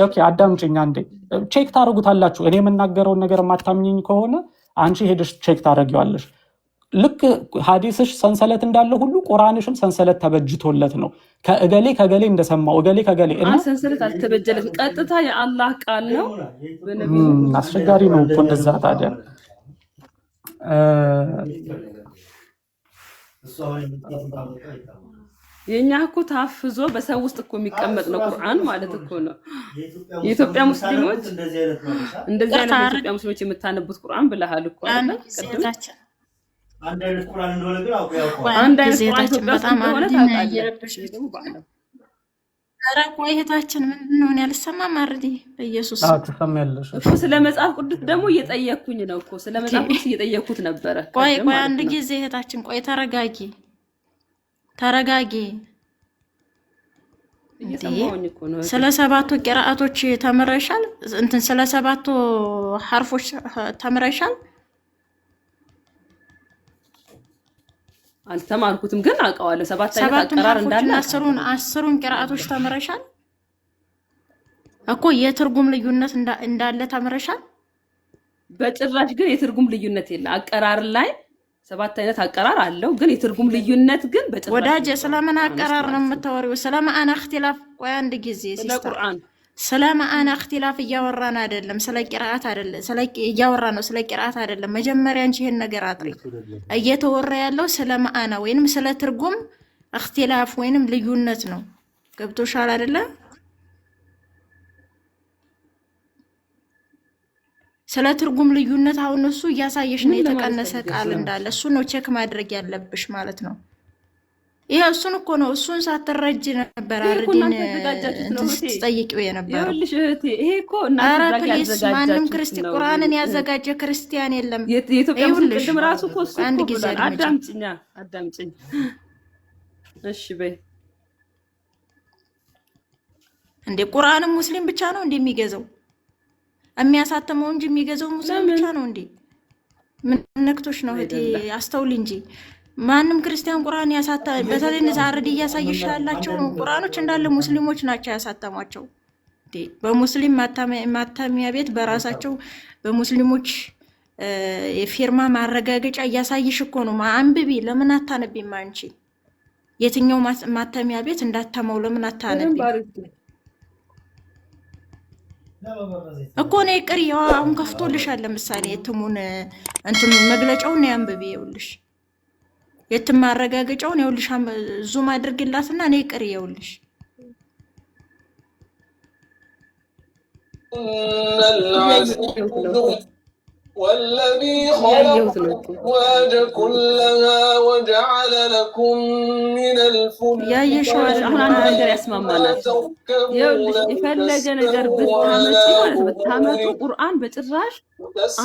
ኦኬ አዳምጪኝ አንዴ። ቼክ ታደርጉታላችሁ። እኔ የምናገረውን ነገር የማታምኚኝ ከሆነ አንቺ ሄደሽ ቼክ ታደርጊዋለሽ። ልክ ሐዲስሽ ሰንሰለት እንዳለ ሁሉ ቁርአንሽም ሰንሰለት ተበጅቶለት ነው። ከእገሌ እንደሰማው እገሌ ከገሌ እና ሰንሰለት አልተበጀለትም። ቀጥታ የአላህ ቃል ነው። አስቸጋሪ ነው እኮ እንደዛ። ታዲያ የኛ እኮ ታፍዞ በሰው ውስጥ እኮ የሚቀመጥ ነው ቁርአን ማለት እኮ ነው። የኢትዮጵያ ሙስሊሞች እንደዚህ አይነት የኢትዮጵያ ሙስሊሞች የምታነቡት ቁርአን ብለሃል እኮ አይደል? አንድ አይነት ቁርአን እንደሆነ ግን አውቀው አንድ አይነት ቁርአን በጣም አረድን ያየረብሽ ደግሞ ባለው ኧረ ቆይ እህታችን ምንድን ነው ያልሰማም አረዲ በኢየሱስ ትሰማያለሽ እኮ ስለ መጽሐፍ ቅዱስ ደግሞ እየጠየቅኩኝ ነው እኮ ስለ መጽሐፍ ቅዱስ እየጠየቅኩት ነበረ። ቆይ አንድ ጊዜ እህታችን ቆይ ተረጋጊ እየሰማሁኝ እኮ ነው። ስለ ሰባቱ ቂራአቶች ተምረሻል? እንትን ስለ ሰባቱ ሐርፎች ተምረሻል? አልተማርኩትም ግን አውቀዋለሁ። ሰባት አይነት አቀራር እንዳለ አስሩን ቂራአቶች ተምረሻል እኮ። የትርጉም ልዩነት እንዳለ ተምረሻል? በጭራሽ ግን የትርጉም ልዩነት የለም። አቀራር ላይ ሰባት አይነት አቀራር አለው ግን የትርጉም ልዩነት ግን በጭራሽ ወዳጄ ስለምን አቀራር ነው የምታወሪው? ስለማአና እክትላፍ ቆይ አንድ ጊዜ ስለ ቁርአን ስለማአና እክትላፍ እያወራን አይደለም፣ ስለ ቂራአት አይደለም። እያወራን ነው ስለ ቂራአት አይደለም። መጀመሪያ አንቺ ይሄን ነገር አጥሪ። እየተወራ ያለው ስለማአና ወይንም ስለ ትርጉም እክትላፍ ወይንም ልዩነት ነው። ገብቶሻል አይደለ? ስለ ትርጉም ልዩነት አሁን እሱ እያሳየሽ ነው የተቀነሰ ቃል እንዳለ። እሱ ነው ቼክ ማድረግ ያለብሽ ማለት ነው። ይሄ እሱን እኮ ነው እሱን ሳትረጅ ነበር አርዲን ትጠይቂው የነበረው። ይኸውልሽ እህቴ ይሄ እኮ እናንተ ያዘጋጃችሁ ማንም ክርስቲያን ቁርአንን ያዘጋጀ ክርስቲያን የለም። የኢትዮጵያ ሙስሊም ራሱ እኮ እሱ አንድ ጊዜ አዳምጪኝ እሺ በይ እንዴ ቁርአንም ሙስሊም ብቻ ነው እንዴ የሚገዛው? የሚያሳተመው እንጂ የሚገዛው ሙስሊም ብቻ ነው እንዴ? ምን ነክቶሽ ነው እህቴ? አስተውል እንጂ ማንም ክርስቲያን ቁርአን ያሳታ በተለይ ዛሬ እያሳየሽ ያላቸው ቁርአኖች እንዳለ ሙስሊሞች ናቸው ያሳተሟቸው። በሙስሊም ማተሚያ ቤት በራሳቸው በሙስሊሞች የፊርማ ማረጋገጫ እያሳየሽ እኮ ነው። አንብቢ። ለምን አታነቢም አንቺ? የትኛው ማተሚያ ቤት እንዳተመው ለምን አታነቢ እኮ ነው? ይቅር አሁን ከፍቶልሻል። ለምሳሌ የትሙን እንትኑ መግለጫውን ያንብቢ። ይኸውልሽ የትም ማረጋገጫውን ይኸውልሽ ዙም አድርግላትና እኔ ይቅር ይኸውልሽ والذي خلق الأزواج كلها وجعل لكم من الفلك يا يشوع አሁን አንድ ነገር ያስማማናል። ይኸውልሽ የፈለገ ነገር ብታመጡ ቁርአን በጭራሽ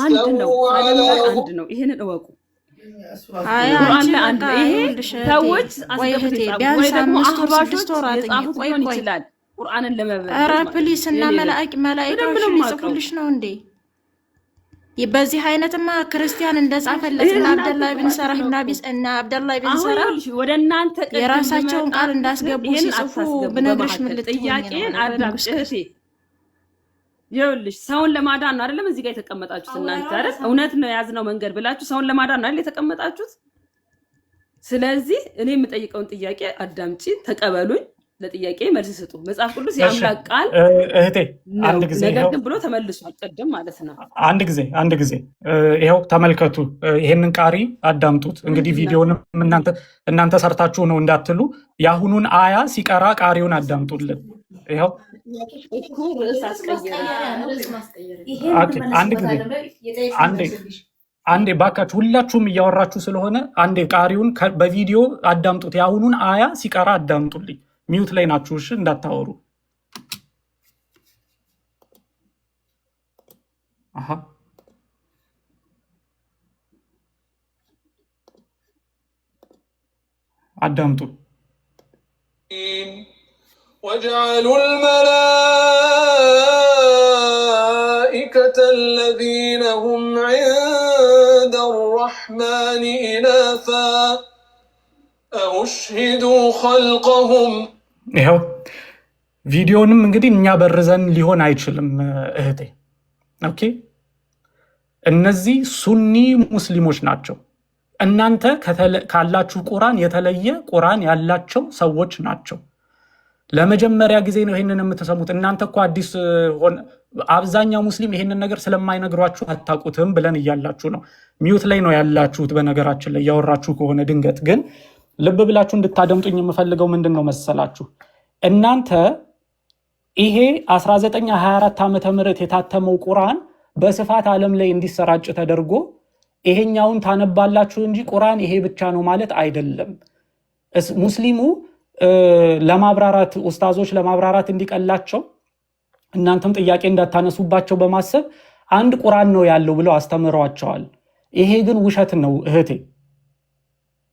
አንድ ነው፣ ዓለም ላይ አንድ ነው። ይሄንን እወቁ። ቁርአን ላይ አንድ ይሄ ሰዎች አስገብተው ወይ ደግሞ አህባሾች የጻፉት ሊሆን ይችላል ቁርአንን ለመበል። ኧረ ፕሊስ እና መላእክቶች ሊጽፉልሽ ነው እንዴ? በዚህ አይነትማ ክርስቲያን እንደጻፈለት እና አብደላህ ኢብኑ ሰራህ እና አብደላህ ኢብኑ ሰራህ ወደ እናንተ የራሳቸውን ቃል እንዳስገቡ ሲጽፉ ብነግርሽ ምን ጥያቄን አዳምጪ። ይኸውልሽ ሰውን ለማዳን ነው አይደለም እዚህ ጋር የተቀመጣችሁት እናንተ አይደል? እውነት ነው የያዝነው መንገድ ብላችሁ ሰውን ለማዳን ነው አይደል የተቀመጣችሁት? ስለዚህ እኔ የምጠይቀውን ጥያቄ አዳምጪ፣ ተቀበሉኝ፣ ለጥያቄ መልስ ስጡ። መጽሐፍ ቅዱስ የአምላክ ቃል እህቴ አንድ ጊዜ ነገር ግን ብሎ ተመልሷል ቅድም ማለት ነው። አንድ ጊዜ ይኸው ተመልከቱ፣ ይሄንን ቃሪ አዳምጡት። እንግዲህ ቪዲዮንም እናንተ ሰርታችሁ ነው እንዳትሉ የአሁኑን አያ ሲቀራ ቃሪውን አዳምጡልን። ይኸው አንዴ ባካችሁ ሁላችሁም እያወራችሁ ስለሆነ አንዴ ቃሪውን በቪዲዮ አዳምጡት። የአሁኑን አያ ሲቀራ አዳምጡልኝ። ሚዩት ላይ ናችሁ እሺ፣ እንዳታወሩ። አዳምጡ። وجعلوا الملائكة الذين هم عند الرحمن إناثا أشهدوا خلقهم ይኸው ቪዲዮንም እንግዲህ እኛ በርዘን ሊሆን አይችልም እህቴ። ኦኬ እነዚህ ሱኒ ሙስሊሞች ናቸው። እናንተ ካላችሁ ቁርአን የተለየ ቁርአን ያላቸው ሰዎች ናቸው። ለመጀመሪያ ጊዜ ነው ይሄንን የምትሰሙት። እናንተ እኮ አዲስ አብዛኛው ሙስሊም ይሄንን ነገር ስለማይነግሯችሁ አታውቁትም ብለን እያላችሁ ነው። ሚዩት ላይ ነው ያላችሁት። በነገራችን ላይ ያወራችሁ ከሆነ ድንገት ግን ልብ ብላችሁ እንድታደምጡኝ የምፈልገው ምንድን ነው መሰላችሁ? እናንተ ይሄ 1924 ዓመተ ምህረት የታተመው ቁርአን በስፋት ዓለም ላይ እንዲሰራጭ ተደርጎ ይሄኛውን ታነባላችሁ እንጂ ቁርአን ይሄ ብቻ ነው ማለት አይደለም። ሙስሊሙ ለማብራራት ኡስታዞች ለማብራራት እንዲቀላቸው እናንተም ጥያቄ እንዳታነሱባቸው በማሰብ አንድ ቁርአን ነው ያለው ብለው አስተምረዋቸዋል። ይሄ ግን ውሸት ነው እህቴ።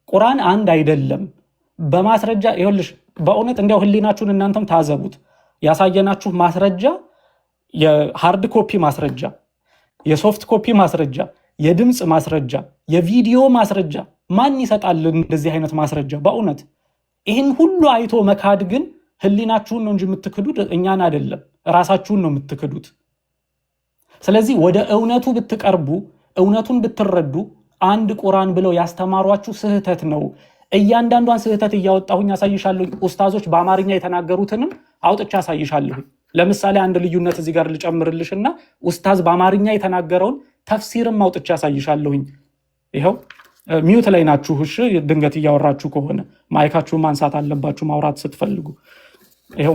ቁርአን አንድ አይደለም። በማስረጃ ይኸውልሽ፣ በእውነት እንዲያው ህሊናችሁን እናንተም ታዘቡት። ያሳየናችሁ ማስረጃ የሃርድ ኮፒ ማስረጃ፣ የሶፍት ኮፒ ማስረጃ፣ የድምፅ ማስረጃ፣ የቪዲዮ ማስረጃ ማን ይሰጣል እንደዚህ አይነት ማስረጃ? በእውነት ይህን ሁሉ አይቶ መካድ ግን ህሊናችሁን ነው እንጂ የምትክዱት እኛን አይደለም፣ ራሳችሁን ነው የምትክዱት። ስለዚህ ወደ እውነቱ ብትቀርቡ፣ እውነቱን ብትረዱ አንድ ቁርአን ብለው ያስተማሯችሁ ስህተት ነው። እያንዳንዷን ስህተት እያወጣሁኝ ያሳይሻለሁ። ኡስታዞች በአማርኛ የተናገሩትንም አውጥቻ ያሳይሻለሁ። ለምሳሌ አንድ ልዩነት እዚህ ጋር ልጨምርልሽና ኡስታዝ በአማርኛ የተናገረውን ተፍሲርም አውጥቻ ያሳይሻለሁኝ። ይኸው ሚዩት ላይ ናችሁ። እሺ ድንገት እያወራችሁ ከሆነ ማይካችሁን ማንሳት አለባችሁ ማውራት ስትፈልጉ። ይኸው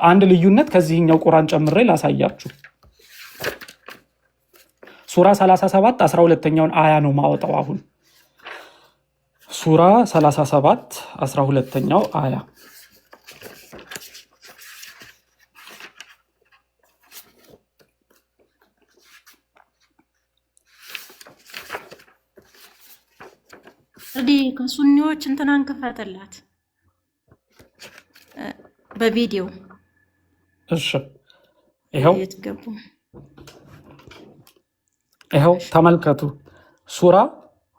አንድ ልዩነት ከዚህኛው ቁርአን ጨምሬ ላሳያችሁ። ሱራ 37 12ኛውን አያ ነው ማወጣው አሁን። ሱራ 37 12ኛው አያ ከሱኒዎች እንትናን ክፈትላት በቪዲዮ። እሺ ይኸው ተመልከቱ። ሱራ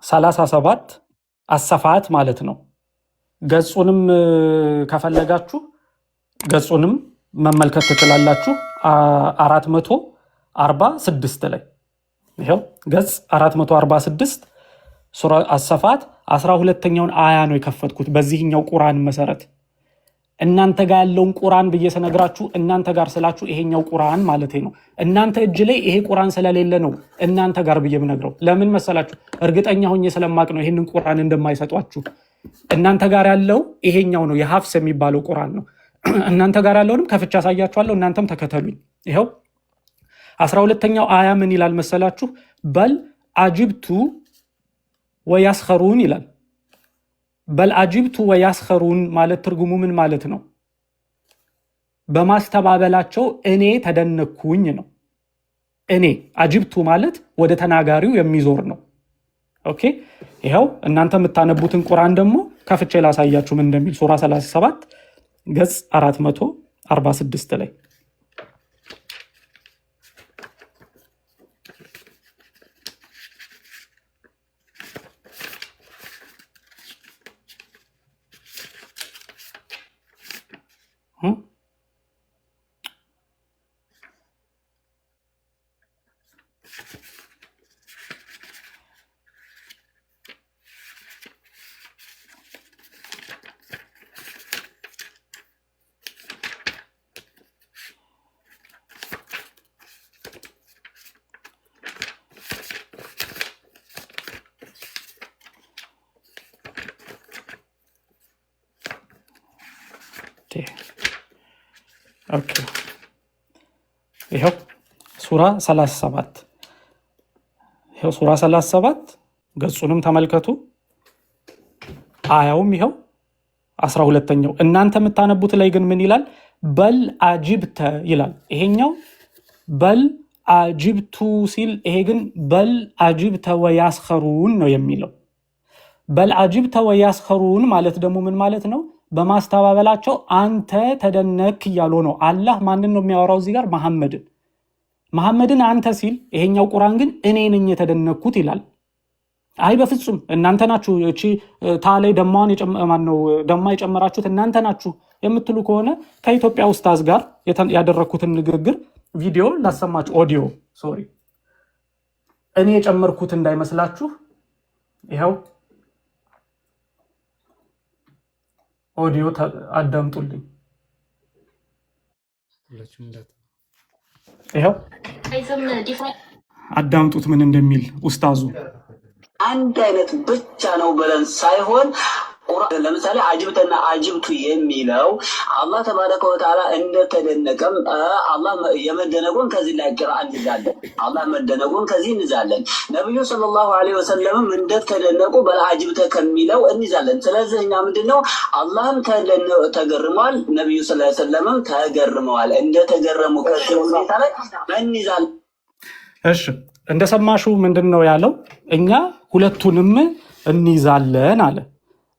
37 አሰፋት ማለት ነው። ገጹንም ከፈለጋችሁ ገጹንም መመልከት ትችላላችሁ። 446 ላይ ይኸው ገጽ 446 ሱራ አሰፋት 12ኛውን አያ ነው የከፈትኩት በዚህኛው ቁርአን መሰረት። እናንተ ጋር ያለውን ቁርአን ብዬ ስነግራችሁ እናንተ ጋር ስላችሁ ይሄኛው ቁርአን ማለት ነው። እናንተ እጅ ላይ ይሄ ቁርአን ስለሌለ ነው እናንተ ጋር ብዬ የምነግረው። ለምን መሰላችሁ? እርግጠኛ ሆኜ ስለማቅ ነው ይሄንን ቁርአን እንደማይሰጧችሁ። እናንተ ጋር ያለው ይሄኛው ነው፣ የሐፍስ የሚባለው ቁርአን ነው። እናንተ ጋር ያለውንም ከፍቻ ያሳያችኋለሁ። እናንተም ተከተሉኝ። ይኸው 12ኛው አያ ምን ይላል መሰላችሁ? በል አጅብቱ ወያስኸሩን ይላል። በል አጅብቱ ወያስኸሩን ማለት ትርጉሙ ምን ማለት ነው? በማስተባበላቸው እኔ ተደነኩኝ ነው። እኔ አጅብቱ ማለት ወደ ተናጋሪው የሚዞር ነው። ኦኬ ይኸው እናንተ የምታነቡትን ቁርአን ደግሞ ከፍቼ ላሳያችሁ ምን እንደሚል ሱራ 37 ገጽ 446 ላይ ኦኬ ይኸው ሱራ 37 ይኸው ሱራ 37 ገጹንም ተመልከቱ። አያውም ይኸው 12ኛው። እናንተ የምታነቡት ላይ ግን ምን ይላል? በል አጅብተ ይላል። ይሄኛው በል አጅብቱ ሲል፣ ይሄ ግን በል አጅብተ ወያስኸሩን ነው የሚለው። በል አጅብተ ወያስኸሩን ማለት ደግሞ ምን ማለት ነው? በማስተባበላቸው አንተ ተደነክ እያሉ ነው። አላህ ማንን ነው የሚያወራው እዚህ ጋር? መሐመድን አንተ ሲል፣ ይሄኛው ቁርአን ግን እኔ ነኝ የተደነኩት ይላል። አይ በፍጹም እናንተ ናችሁ እቺ ታላይ ደማውን የጨማን ነው ደማ የጨመራችሁት እናንተ ናችሁ የምትሉ ከሆነ ከኢትዮጵያ ኡስታዝ ጋር ያደረኩትን ንግግር ቪዲዮ ላሰማችሁ ኦዲዮ ሶሪ እኔ የጨመርኩት እንዳይመስላችሁ ይሄው ኦዲዮ አዳምጡልኝ ይሄው አዳምጡት ምን እንደሚል ኡስታዙ አንድ አይነት ብቻ ነው ብለን ሳይሆን ለምሳሌ አጅብተና አጅብቱ የሚለው አላህ ተባረከ ወተዓላ እንደተደነቀም አላህ የመደነቁን ከዚህ ላይ ቂራአን እንይዛለን። አላህ መደነቁን ከዚህ እንይዛለን። ነብዩ ሰለላሁ ዐለይሂ ወሰለም እንደተደነቁ በአጅብተ ከሚለው እንይዛለን። ስለዚህ እኛ ምንድነው አላህም ተገርሟል፣ ነብዩ ሰለላሁ ዐለይሂ ወሰለምም ተገርመዋል። እንደተገረሙ ከዚህ ሁኔታ ላይ እንይዛለን። እሺ እንደሰማሹ ምንድነው ያለው? እኛ ሁለቱንም እንይዛለን አለ።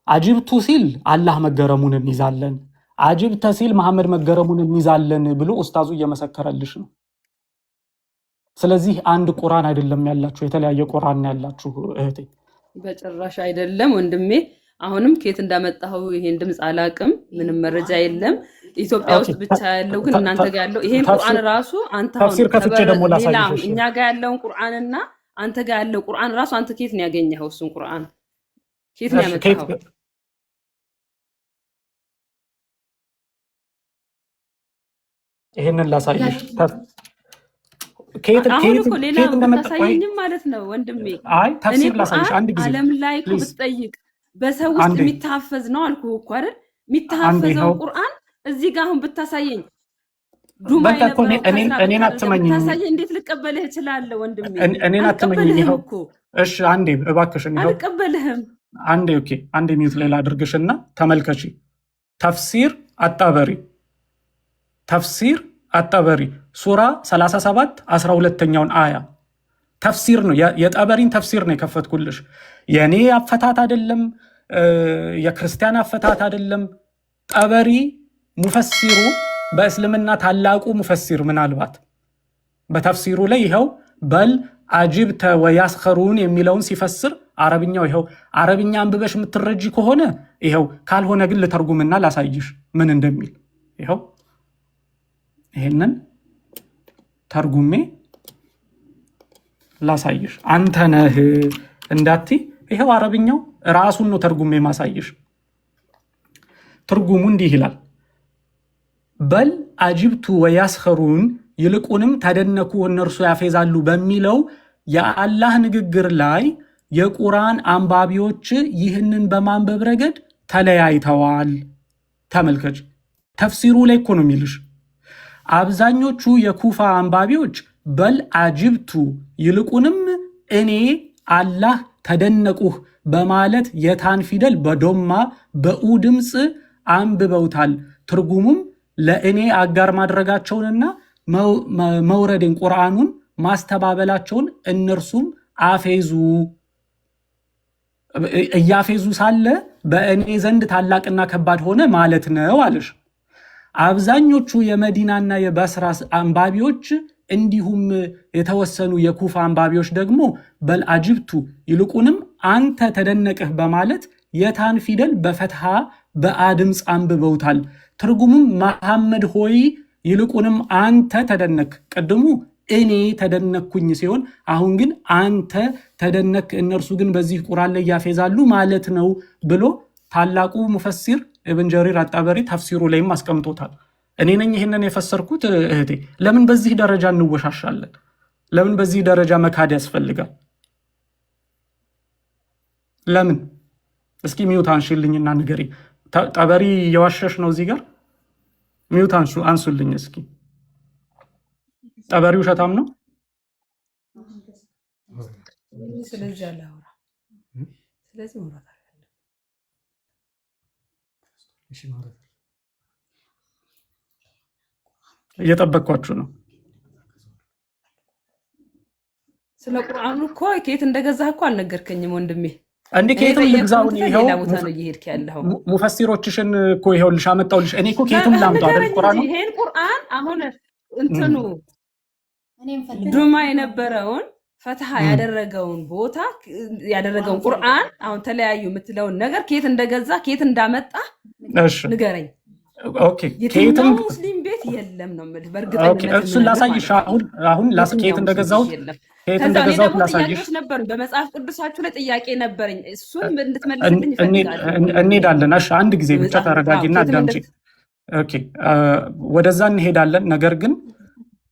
አጅብቱ ሲል አላህ መገረሙን እንይዛለን፣ አጅብተ ሲል መሐመድ መገረሙን እንይዛለን ብሎ ኡስታዙ እየመሰከረልሽ ነው። ስለዚህ አንድ ቁርአን አይደለም ያላችሁ፣ የተለያየ ቁርአን ያላችሁ እህቴ። በጭራሽ አይደለም ወንድሜ። አሁንም ከየት እንዳመጣው ይሄን ድምፅ አላቅም፣ ምንም መረጃ የለም። ኢትዮጵያ ውስጥ ብቻ ያለው ግን እናንተ ጋር ያለው ይሄን ቁርአን ራሱ አንተ ተፍሲር ከፍቼ ደግሞ ላሳይሽ። እኛ ጋር ያለውን ቁርአንና አንተ ጋር ያለው ቁርአን ራሱ አንተ ከየት ነው ያገኘኸው? እሱን ቁርአን ከየት ነው ያመጣኸው? ይሄንን ላሳይሽ። አሁን እኮ ሌላ ብታሳየኝም ማለት ነው ወንድሜ። አይ ተፍሲር ላሳይሽ አንድ ጊዜ። ዓለም ላይ እኮ ብትጠይቅ በሰው ውስጥ የሚታፈዝ ነው አልኩህ እኮ አይደል? የሚታፈዘው ቁርአን እዚህ ጋር አሁን ብታሳየኝ ዱባይ ነበር እኔን አትመኝኝ። ብታሳየኝ እንዴት ልቀበልህ እችላለሁ ወንድሜ? እኔን አትመኝኝ። ይኸው እሺ፣ አንዴ እባክሽን፣ ይኸው አልቀበልህም። አንዴ ኦኬ፣ አንዴ ሚውት ላይ ላድርግሽና ተመልከቺ። ተፍሲር አጠበሪ ሱራ 37 12ኛውን አያ ተፍሲር ነው። የጠበሪን ተፍሲር ነው የከፈትኩልሽ። የኔ አፈታት አይደለም፣ የክርስቲያን አፈታት አይደለም። ጠበሪ ሙፈሲሩ በእስልምና ታላቁ ሙፈሲር ምናልባት በተፍሲሩ ላይ ይኸው በል አጅብተ ወያስኸሩን የሚለውን ሲፈስር አረብኛው ይኸው አረብኛ አንብበሽ የምትረጂ ከሆነ ይኸው፣ ካልሆነ ግን ልተርጉምና ላሳይሽ ምን እንደሚል። ይኸው ይሄንን ተርጉሜ ላሳይሽ። አንተ ነህ እንዳቲ ይኸው አረብኛው ራሱን ነው ተርጉሜ ማሳይሽ። ትርጉሙ እንዲህ ይላል፣ በል አጅብቱ ወያስኸሩን ይልቁንም ተደነኩ እነርሱ ያፌዛሉ በሚለው የአላህ ንግግር ላይ የቁርአን አንባቢዎች ይህንን በማንበብ ረገድ ተለያይተዋል። ተመልከች፣ ተፍሲሩ ላይ እኮ ነው የሚልሽ። አብዛኞቹ የኩፋ አንባቢዎች በል አጅብቱ ይልቁንም እኔ አላህ ተደነቁህ በማለት የታን ፊደል በዶማ በኡ ድምፅ አንብበውታል። ትርጉሙም ለእኔ አጋር ማድረጋቸውንና መውረድን ቁርአኑን ማስተባበላቸውን እነርሱም አፌዙ እያፌዙ ሳለ በእኔ ዘንድ ታላቅና ከባድ ሆነ ማለት ነው አለሽ። አብዛኞቹ የመዲናና የበስራ አንባቢዎች እንዲሁም የተወሰኑ የኩፋ አንባቢዎች ደግሞ በልአጅብቱ ይልቁንም አንተ ተደነቅህ በማለት የታን ፊደል በፈትሃ በአድምፅ አንብበውታል። ትርጉሙም መሐመድ ሆይ ይልቁንም አንተ ተደነክ፣ ቅድሙ እኔ ተደነኩኝ ሲሆን አሁን ግን አንተ ተደነክ፣ እነርሱ ግን በዚህ ቁርአን ላይ ያፌዛሉ ማለት ነው ብሎ ታላቁ ሙፈሲር ኢብን ጀሪር አጣበሪ ተፍሲሩ ላይም አስቀምጦታል። እኔ ነኝ ይህንን የፈሰርኩት እህቴ። ለምን በዚህ ደረጃ እንወሻሻለን? ለምን በዚህ ደረጃ መካድ ያስፈልጋል? ለምን? እስኪ ሚውት አንሺልኝና ንገሪ። ጠበሪ የዋሸሽ ነው እዚህ ጋር ሚውት አንሱልኝ እስኪ። ጠበሪ ውሸታም ነው? ስለዚህ አላወራ ስለዚህ ወራታ እየጠበቅኳችሁ ነው። ስለ ቁርአኑ እኮ ከየት እንደገዛህ እኮ አልነገርከኝም ወንድሜ። እንዴ ከየትም ልግዛው ነው? ይሄው ሌላ ቦታ ነው እየሄድክ ያለኸው። ሙፈሲሮችሽን እኮ ይሄውልሽ አመጣሁልሽ። እኔ እኮ ከየትም ላምጣው አይደል ቁርአኑ። ይሄን ቁርአን አሁን እንትኑ ዱማ የነበረውን ፈትሃ ያደረገውን ቦታ ያደረገውን ቁርአን አሁን ተለያዩ የምትለውን ነገር ከየት እንደገዛ ከየት እንዳመጣ ንገረኝ። ኦኬ የትኛው ሙስሊም ቤት የለም ነው የምልህ። በእርግጠኝነት እሱን ላሳይሽ። አሁን ከየት እንደገዛሁት ላሳይሽ ነበር። በመጽሐፍ ቅዱሳችሁ ላይ ጥያቄ ነበረኝ። እሱን እንድትመልስልኝ እፈልጋለሁ። እንሄዳለን። እሺ አንድ ጊዜ ብቻ ተረጋጊና አዳምጪ። ኦኬ ወደዛ እንሄዳለን። ነገር ግን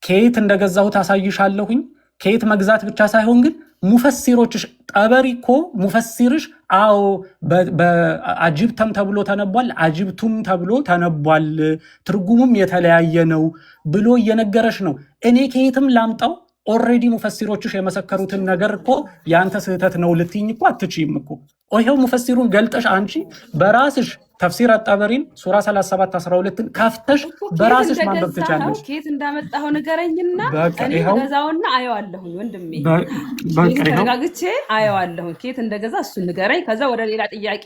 ከየት እንደገዛሁት አሳይሻለሁኝ። ከየት መግዛት ብቻ ሳይሆን ግን ሙፈሲሮችሽ ጠበሪ እኮ ሙፈሲርሽ አዎ በአጅብተም ተብሎ ተነቧል፣ አጅብቱም ተብሎ ተነቧል፣ ትርጉሙም የተለያየ ነው ብሎ እየነገረሽ ነው። እኔ ከየትም ላምጣው? ኦልሬዲ ሙፈሲሮችሽ የመሰከሩትን ነገር እኮ ያንተ ስህተት ነው ልትይኝ እኮ አትችይም እኮ። ይሄው ሙፈሲሩን ገልጠሽ አንቺ በራስሽ ተፍሲር አጣበሪን ሱራ 37:12 ከፍተሽ በራስሽ ማንበብ ትችላለሽ። ከየት እንዳመጣው ንገረኝና እኔ ገዛውና አየዋለሁ ወንድሜ። ተረጋግቼ አየዋለሁ ከየት እንደገዛ እሱ ንገረኝ። ከዛ ወደ ሌላ ጥያቄ